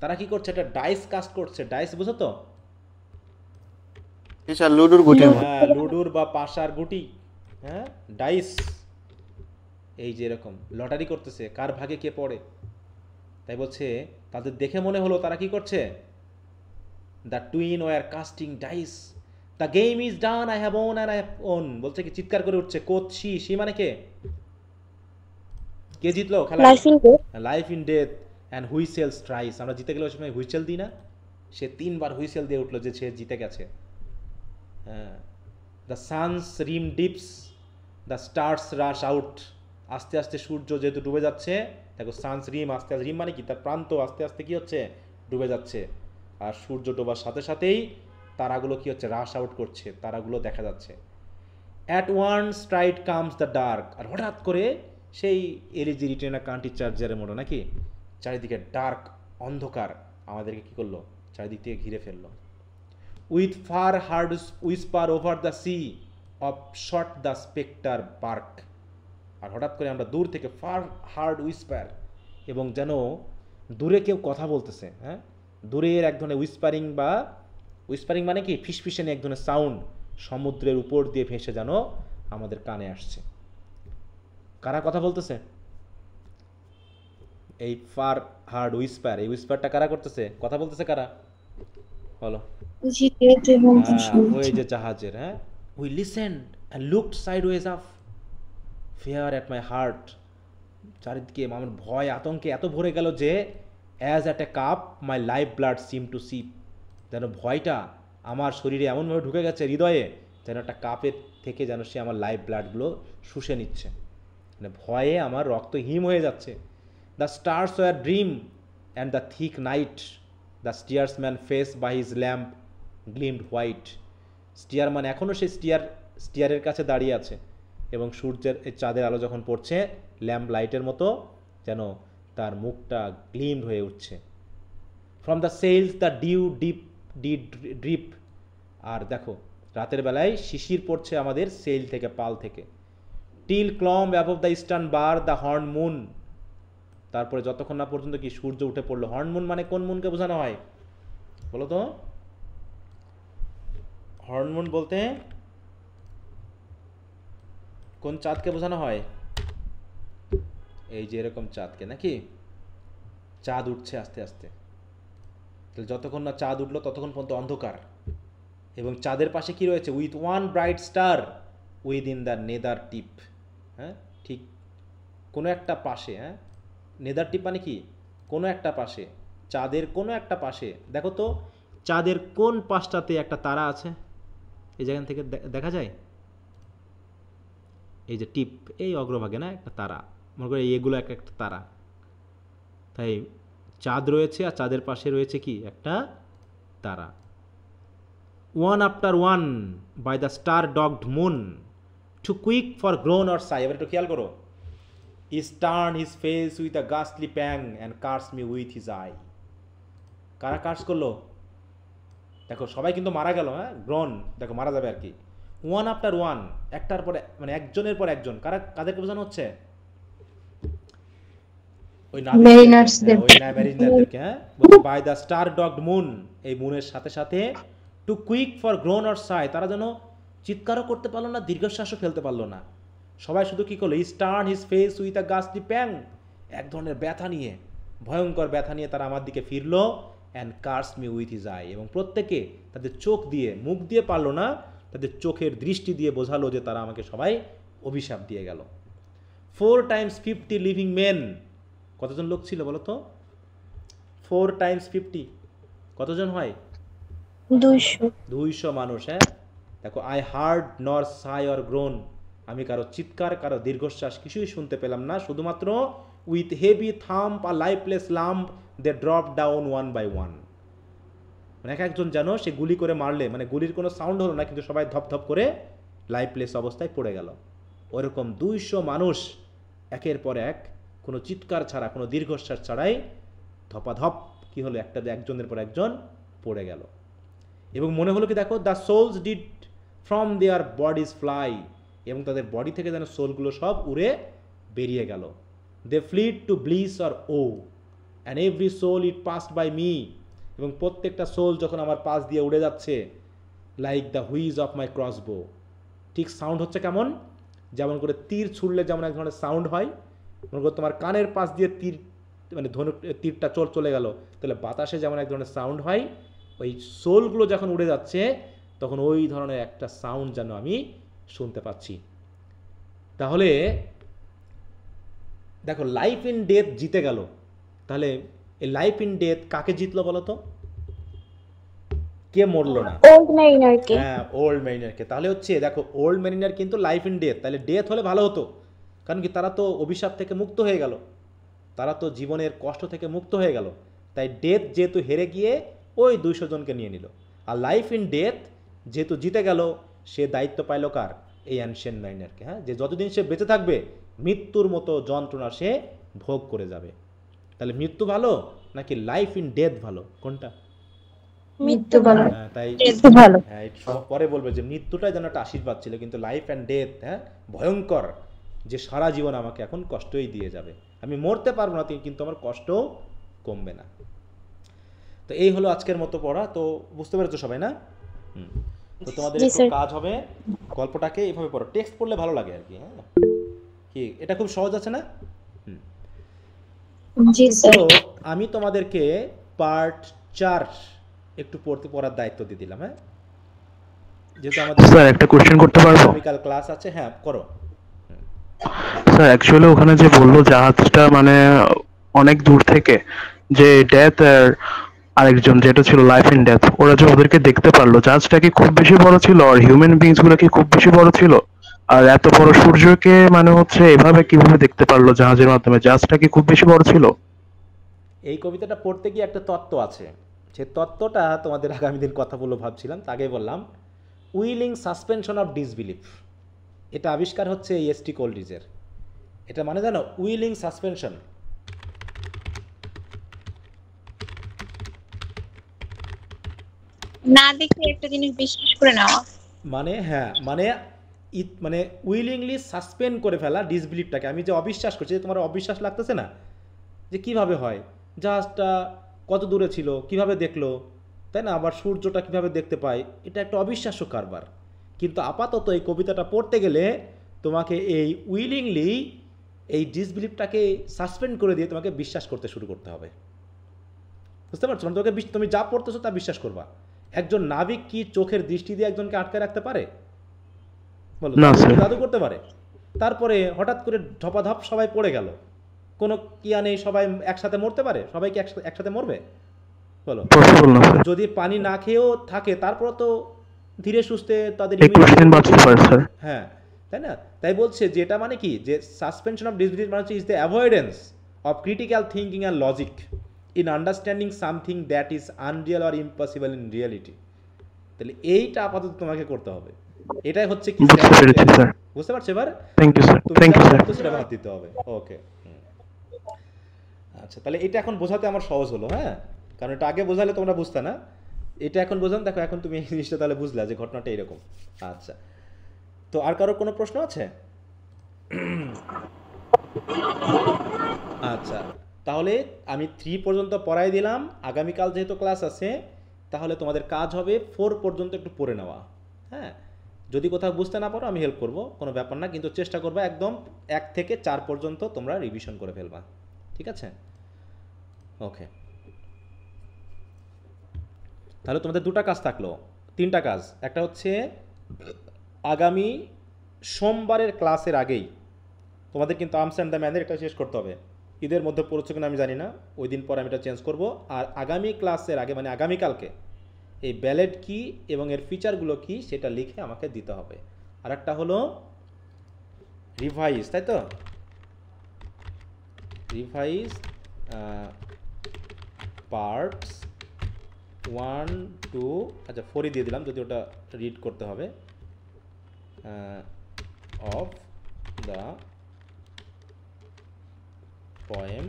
তারা কি করছে, একটা ডাইস কাস্ট করছে। ডাইস বুঝো তো? লুডুর গুটি। হ্যাঁ, লুডুর বা পাশার গুটি। হ্যাঁ, ডাইস, এই যে এরকম লটারি করতেছে কার ভাগে কে পড়ে। তাই বলছে তাদের দেখে মনে হলো তারা কি করছে, the twin were casting dice, the game is done, I have won and I have won. বলছে কি, চিৎকার করে উঠছে, কোচ সি মানে কে? কে জিতলো খেলা? Life in death and whistle thrice. আমরা জিতে গেলে ওই সময় হুইসেল দিই না? সে 3বার হুইসেল দিয়ে উঠলো যে সে জিতে গেছে। হ্যাঁ, the sun's rim dips, the stars rush out. আস্তে আস্তে সূর্য যেহেতু ডুবে যাচ্ছে, দেখো সানস রিম, আস্তে আস্তে, রিম মানে কি, তার প্রান্ত আস্তে আস্তে কি হচ্ছে, ডুবে যাচ্ছে। আর সূর্য ডোবার সাথে সাথেই তারাগুলো কি হচ্ছে, রাশ আউট করছে, তারাগুলো দেখা যাচ্ছে। At one stride comes the dark. আর হঠাৎ করে সেই এলিজি রিটেনা কান্টি চার্জারের মতো নাকি, চারিদিকে ডার্ক অন্ধকার আমাদেরকে কি করলো, চারিদিক থেকে ঘিরে ফেললো। With far heard whisper over the sea off shot the spectre bark. আর হঠাৎ করে আমরা দূর থেকে ফার হার্ড উইসপার, এবং যেন দূরে কেউ কথা বলতেছে। হ্যাঁ, দূরের এক ধরনের উইসপারিং মানে কি, ফিসফিসানি এক ধরনের সাউন্ড সমুদ্রের উপর দিয়ে ভেসে যেন আমাদের কানে আসছে। কারা কথা বলতেছে? এই ফার হার্ড উইসপার, এই উইসপারটা কারা করতেছে, কথা বলতেছে কারা বলো? ওই যে জাহাজের। হ্যাঁ, we listened and looked sideways up, fear at my heart. চারিদিকে আমার ভয় আতঙ্কে এত ভরে গেল যে as at a cup my lifeblood seem to sip. যেন ভয়টা আমার শরীরে এমনভাবে ঢুকে গেছে হৃদয়ে, যেন একটা কাপের থেকে যেন সে আমার লাইফ ব্লাডগুলো শুষে নিচ্ছে, মানে ভয়ে আমার রক্ত হিম হয়ে যাচ্ছে। The stars were dim and the thick night, the steersman's face by his lamp gleamed white. Steer মানে এখনও সে স্টিয়ারের কাছে দাঁড়িয়ে আছে, এবং সূর্যের চাঁদের আলো যখন পড়ছে ল্যাম্প লাইটের মতো যেন তার মুখটা গ্লিমড হয়ে উঠছে। From the sails the dew drip. আর দেখো রাতের বেলায় শিশির পড়ছে আমাদের সেল থেকে, পাল থেকে। Till clomb above the eastern bar the horn moon. তারপরে যতক্ষণ না পর্যন্ত কি সূর্য উঠে পড়লো। হর্নমুন মানে কোন মুনকে বোঝানো হয় বলো তো? হর্নমুন বলতে কোন চাঁদকে বোঝানো হয়? এই যে এরকম চাঁদকে, নাকি? চাঁদ উঠছে আস্তে আস্তে, তাহলে যতক্ষণ না চাঁদ উঠলো ততক্ষণ পর্যন্ত অন্ধকার। এবং চাঁদের পাশে কি রয়েছে? With one bright star within the nether tip. হ্যাঁ, ঠিক কোনো একটা পাশে। হ্যাঁ, নেদার টিপ মানে কি? কোনো একটা পাশে, চাঁদের কোনো একটা পাশে। দেখো তো চাঁদের কোন পাশটাতে একটা তারা আছে? এই জায়গা থেকে দেখা যায়, এই যে টিপ, এই অগ্রভাগে না একটা তারা, মনে করো এগুলো একটা একটা তারা। তাই চাঁদ রয়েছে আর চাঁদের পাশে রয়েছে কি? একটা তারা। One after one by the star dogged moon too quick for groan or sigh. এবার একটু খেয়াল করো। Each turn his face with a ghastly pang and cursed me with his eye. কারা কার্স করলো? দেখো সবাই কিন্তু মারা গেল। হ্যাঁ, গ্রোন দেখো মারা যাবে আর কি। ওয়ান আফটার ওয়ান, একটার পরে মানে একজনের পর একজন। কারা, কাদেরকে বোঝানো হচ্ছে? ওই ম্যারিনারদেরকে। হ্যাঁ, by the star dogged moon, এই মুনের সাথে সাথে too quick for groan or sigh, তারা যেন চিৎকারও করতে পারলো না, দীর্ঘশ্বাসও ফেলতে পারলো না। সবাই শুধু কি করলো? Each turn his face with a ghastly pang, এক ধরনের ব্যথা নিয়ে, ভয়ঙ্কর ব্যথা নিয়ে তারা আমার দিকে ফিরলো। And cursed me with his eye, এবং প্রত্যেকে তাদের চোখ দিয়ে, মুখ দিয়ে পারলো না, তাদের চোখের দৃষ্টি দিয়ে বোঝালো যে তারা আমাকে সবাই অভিশাপ দিয়ে গেল। 4 times 50 লিভিং মেন, কতজন লোক ছিল বলো তো? 4 times 50 কতজন হয়? 200 মানুষ। হ্যাঁ, দেখো আই হার্ড নর সাই অর গ্রোন, আমি কারো চিৎকার, কারো দীর্ঘশ্বাস কিছুই শুনতে পেলাম না। শুধুমাত্র উইথ হেভি থাম্প আর lifeless lump they drop down one by one, মানে এক একজন যেন সে গুলি করে মারলে, মানে গুলির কোনো সাউন্ড হলো না কিন্তু সবাই ধপধপ করে লাইফলেস অবস্থায় পড়ে গেল। ওরকম 200 মানুষ একের পর এক, কোনো চিৎকার ছাড়া, কোনো দীর্ঘশ্বাস ছাড়াই ধপাধপ কি হলো, একজনের পর একজন পড়ে গেল। এবং মনে হলো কি দেখো, the souls did from their bodies fly, এবং তাদের বডি থেকে যেন সোলগুলো সব উড়ে বেরিয়ে গেল। They fled to bliss or woe and every soul it passed by me, এবং প্রত্যেকটা সোল যখন আমার পাশ দিয়ে উড়ে যাচ্ছে, like the whizz of my crossbow, ঠিক সাউন্ড হচ্ছে কেমন? যেমন করে তীর ছুড়লে যেমন এক ধরনের সাউন্ড হয়, মনে করো তোমার কানের পাশ দিয়ে তীর, মানে তীরটা চলে গেল, তাহলে বাতাসে যেমন এক ধরনের সাউন্ড হয়, ওই সোলগুলো যখন উড়ে যাচ্ছে তখন ওই ধরনের একটা সাউন্ড যেন আমি শুনতে পাচ্ছি। তাহলে দেখো লাইফ ইন ডেথ জিতে গেল। তাহলে এই লাইফ ইন ডেথ কাকে জিতলো বলো তো? কে মরলো না? ওল্ড মেরিনারকে। হ্যাঁ, ওল্ড মেরিনারকে। তাহলে হচ্ছে দেখো ওল্ড মেরিনার কিন্তু লাইফ ইন ডেথ, তাহলে ডেথ হলে ভালো হতো, কারণ কি তারা তো অভিশাপ থেকে মুক্ত হয়ে গেল, তারা তো জীবনের কষ্ট থেকে মুক্ত হয়ে গেল। তাই ডেথ যেহেতু হেরে গিয়ে ওই 200 জনকে নিয়ে নিল, আর লাইফ ইন ডেথ যেহেতু জিতে গেল, সে দায়িত্ব পাইল কার? এই অ্যানশিয়েন্ট মাইনারকে। হ্যাঁ, যে যতদিন সে বেঁচে থাকবে মৃত্যুর মতো যন্ত্রণা সে ভোগ করে যাবে। তাহলে মৃত্যু ভালো নাকি লাইফ ইন ডেথ ভালো? কোনটা? মৃত্যু ভালো। হ্যাঁ, তাই ভালো। হ্যাঁ, পরে বলবে যে মৃত্যুটাই যেন একটা আশীর্বাদ ছিল, কিন্তু লাইফ অ্যান্ড ডেথ, হ্যাঁ, ভয়ঙ্কর, যে সারা জীবন আমাকে এখন কষ্টই দিয়ে যাবে। আমি মরতে পারবো না কিন্তু আমার কষ্ট কমবে না। তো এই হলো আজকের মতো পড়া। তো বুঝতে পেরেছো সবাই না? তো তোমাদের একটু কাজ হবে, গল্পটাকে এইভাবে পড়ো, টেক্সট পড়লে ভালো লাগে আর কি। হ্যাঁ, কি এটা খুব সহজ আছে না? জি স্যার। তো আমি তোমাদেরকে পার্ট 4 একটু পড়ার দায়িত্ব দিয়ে দিলাম। হ্যাঁ, যেহেতু আমাদের স্যার একটা কোশ্চেন করতে পারবো? কেমিক্যাল ক্লাস আছে। হ্যাঁ, করো। স্যার অ্যাকচুয়ালি ওখানে যে বললো জাহাজটা মানে অনেক দূর থেকে, যে ডেথ আর আরেকজন যেটা ছিল লাইফ ইন ডেথ, ওরা যে ওদেরকে দেখতে পারলো, জাহাজটা কি খুব বেশি বড় ছিল? আর হিউম্যান বিংস গুলো কি খুব বেশি বড় ছিল? আর এত বড় সূর্যকে মানে হচ্ছে এভাবে কিভাবে দেখতে পারলো জাহাজের মাধ্যমে? জাহাজটা কি খুব বেশি বড় ছিল? এই কবিতাটা পড়তে গিয়ে একটা তত্ত্ব আছে, সে তত্ত্বটা তোমাদের আগামী দিন কথা বলে ভাবছিলাম, তাকে বললাম উইলিং সাসপেনশন অফ ডিসবিলিফ। এটা আবিষ্কার হচ্ছে এস.টি. কোলরিজের। এটা মানে জানো, উইলিং সাসপেনশন, না দেখে একটা জিনিস বিশ্বাস করে নেওয়া, মানে হ্যাঁ, মানে মানে উইলিংলি সাসপেন্ড করে ফেলা ডিসবিলিফটাকে। আমি যে অবিশ্বাস করছি, তোমার অবিশ্বাস লাগতেছে না, যে কিভাবে হয়, জাহাজটা কত দূরে ছিল, কিভাবে দেখলো, তাই না, আবার সূর্যটা কিভাবে দেখতে পায়, এটা একটা অবিশ্বাস্য কারবার। কিন্তু আপাতত এই কবিতাটা পড়তে গেলে তোমাকে এই উইলিংলি এই ডিসবিলিভটাকে সাসপেন্ড করে দিয়ে তোমাকে বিশ্বাস করতে শুরু করতে হবে। বুঝতে পারছো? মানে তুমি যা পড়তেছো তা বিশ্বাস করবা। একজন নাবিক কি চোখের দৃষ্টি দিয়ে একজনকে আটকে রাখতে পারে? বলো, না স্যার। জাদু করতে পারে? তারপরে হঠাৎ করে ধপাধপ সবাই পড়ে গেল, কোনো কিয়া নেই, সবাই একসাথে মরতে পারে? সবাই কি একসাথে মরবে? বলো। পসিবল না স্যার। যদি পানি না খেয়েও থাকে তারপর তো ধীরে সুস্থে তাদের 21 দিন বাঁচতে পারে স্যার। হ্যাঁ, তাই না? তাই বলছে যে এটা মানে কি, যে সাসপেনশন অফ ডিসবিলিভ মানে হচ্ছে is the avoidance of critical thinking and logic in understanding something that is unreal or impossible in reality. তাহলে এইটা আপাতত তোমাকে করতে হবে। এটাই হচ্ছে কি, বুঝতে পেরেছি স্যার। বুঝতে পারছো এবার? Thank you sir. তুমি থ্যাংক ইউ স্যার। সেটা বাদ দিতে হবে। ওকে, আচ্ছা, তাহলে এটা এখন বোঝাতে আমার সহজ হলো। হ্যাঁ, কারণ এটা আগে বোঝালে তোমরা বুঝতে না, এটা এখন বোঝান। দেখো এখন তুমি এই জিনিসটা তাহলে বুঝলা যে ঘটনাটা এরকম। আচ্ছা, তো আর কারোর কোনো প্রশ্ন আছে? আচ্ছা, তাহলে আমি 3 পর্যন্ত পড়াই দিলাম। আগামীকাল যেহেতু ক্লাস আছে, তাহলে তোমাদের কাজ হবে 4 পর্যন্ত একটু পড়ে নেওয়া। হ্যাঁ, যদি কোথাও বুঝতে না পারো আমি হেল্প করব, কোনো ব্যাপার না, কিন্তু চেষ্টা করবা একদম 1 থেকে 4 পর্যন্ত তোমরা রিভিশন করে ফেলবা। ঠিক আছে? ওকে, তাহলে তোমাদের 2টা কাজ থাকলো, 3টা কাজ। একটা হচ্ছে আগামী সোমবারের ক্লাসের আগেই তোমাদের কিন্তু আর্মস অ্যান্ড দ্য ম্যানের এটা শেষ করতে হবে। ঈদের মধ্যে পড়ছে কিনা আমি জানি না, ওই দিন পর আমি এটা চেঞ্জ করব। আর আগামী ক্লাসের আগে মানে আগামীকালকে এই ব্যালেট কি এবং এর ফিচারগুলো কি সেটা লিখে আমাকে দিতে হবে। আর একটা হলো রিভাইজ, তাই তো, রিভাইজ পার্টস 1, 2, আচ্ছা 4ই দিয়ে দিলাম যদি ওটা রিড করতে হবে, of the poem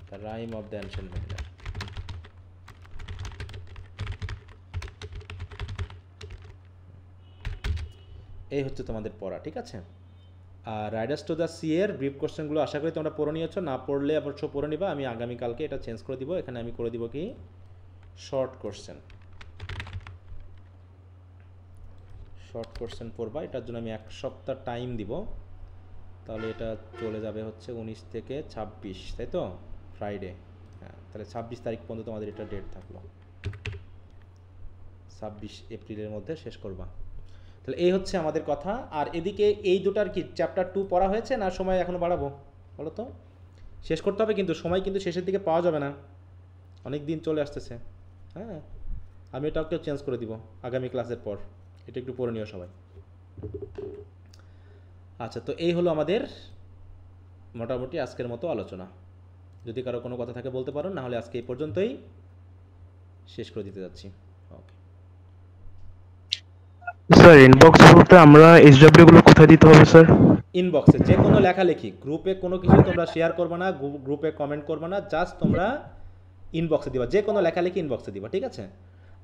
The Rime of the Ancient Mariner। এই হচ্ছে তোমাদের পড়া। ঠিক আছে? আর রাইডার্স টু দ্য সি এর ব্রিফ কোশ্চেনগুলো আশা করি তোমরা পড়ে নিয়েছো, না পড়লে অবশ্য পড়ে নিবা। আমি আগামীকালকে এটা চেঞ্জ করে দিব, এখানে আমি করে দিব কি শর্ট কোশ্চেন। শর্ট কোশ্চেন পড়বা, এটার জন্য আমি 1 সপ্তাহ টাইম দিব। তাহলে এটা চলে যাবে হচ্ছে 19 থেকে 26, তাই তো, ফ্রাইডে। হ্যাঁ, তাহলে 26 তারিখ পর্যন্ত তোমাদের এটা ডেট থাকলো, 26 এপ্রিলের মধ্যে শেষ করবা। তাহলে এই হচ্ছে আমাদের কথা। আর এদিকে এই দুটার কি চ্যাপ্টার 2 পড়া হয়েছে না সময় এখনো বাড়াবো বলো তো? শেষ করতে হবে, কিন্তু সময় কিন্তু শেষের দিকে পাওয়া যাবে না, অনেক দিন চলে আসতেছে। হ্যাঁ, আমি এটাও একটু চেঞ্জ করে দিব আগামী ক্লাসের পর, এটা একটু পড়ে নিও সবাই। আচ্ছা, তো এই হলো আমাদের মোটামুটি আজকের মতো আলোচনা। যদি কারো কোনো কথা থাকে বলতে পারো, না হলে আজকে এই পর্যন্তই শেষ করে দিতে যাচ্ছি। ওকে স্যার, ইনবক্স বলতে আমরা এইচডব্লিউ গুলো কোথায় দিতে হবে স্যার? ইনবক্সে যে কোনো লেখালেখি, গ্রুপে কোনো কিছু তোমরা শেয়ার করবে না, গ্রুপে কমেন্ট করবে না, জাস্ট তোমরা ইনবক্সে দিবা, যে কোনো লেখালেখি ইনবক্সে দিবা। ঠিক আছে?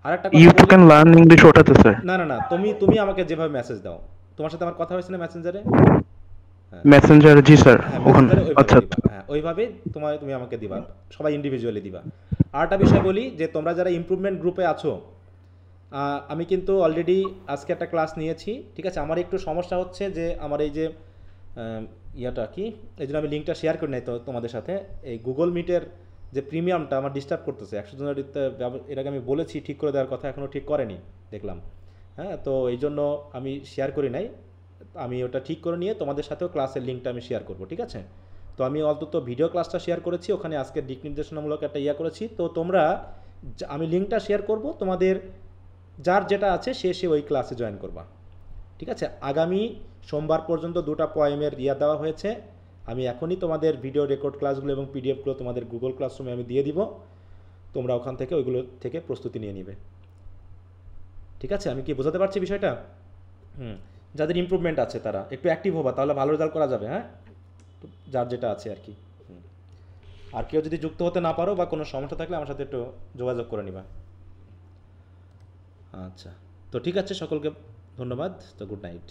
আর একটা ইউ ক্যান লার্ন ইংলিশ ওটাতে স্যার? না না না, তুমি আমাকে যেভাবে মেসেজ দাও, তোমার সাথে আমার কথা হয়েছে না মেসেঞ্জারে? মেসেঞ্জার, জি স্যার, ওখানে। আচ্ছা, হ্যাঁ, ওইভাবে তুমি আমাকে দিবা, সবাই ইন্ডিভিজুয়ালি দিবা। আরেকটা বিষয় বলি, যে তোমরা যারা ইমপ্রুভমেন্ট গ্রুপে আছো, আমি কিন্তু অলরেডি আজকে একটা ক্লাস নিয়েছি। ঠিক আছে? আমার একটু সমস্যা হচ্ছে যে আমার এই যে ইয়াটা কি, এই জন্য আমি লিঙ্কটা শেয়ার করি নাই তো তোমাদের সাথে। এই গুগল মিটের যে প্রিমিয়ামটা আমার ডিস্টার্ব করতেছে। 100 জনের এর আগে আমি বলেছি ঠিক করে দেওয়ার কথা, এখনও ঠিক করেনি দেখলাম। হ্যাঁ, তো এই জন্য আমি শেয়ার করি নাই। আমি ওটা ঠিক করে নিয়ে তোমাদের সাথেও ক্লাসের লিঙ্কটা আমি শেয়ার করব। ঠিক আছে? তো আমি অন্তত ভিডিও ক্লাসটা শেয়ার করেছি, ওখানে আজকে দিক নির্দেশনামূলক একটা করেছি। তো তোমরা, আমি লিঙ্কটা শেয়ার করব, তোমাদের যার যেটা আছে সে ওই ক্লাসে জয়েন করবা। ঠিক আছে? আগামী সোমবার পর্যন্ত 2টা পোয়েমের দেওয়া হয়েছে। আমি এখনই তোমাদের ভিডিও রেকর্ড ক্লাসগুলো এবং পিডিএফগুলো তোমাদের গুগল ক্লাসরুমে আমি দিয়ে দিব, তোমরা ওখান থেকে ওইগুলো থেকে প্রস্তুতি নিয়ে নিবে। ঠিক আছে? আমি কি বোঝাতে পারছি বিষয়টা? যাদের ইমপ্রুভমেন্ট আছে তারা একটু অ্যাক্টিভ হবা, তাহলে ভালো রেজাল্ট করা যাবে। হ্যাঁ, যার যেটা আছে আর কি। আর কেউ যদি যুক্ত হতে না পারো বা কোনো সমস্যা থাকলে আমার সাথে একটু যোগাযোগ করে নিবা। আচ্ছা, তো ঠিক আছে, সকলকে ধন্যবাদ। তো গুড নাইট।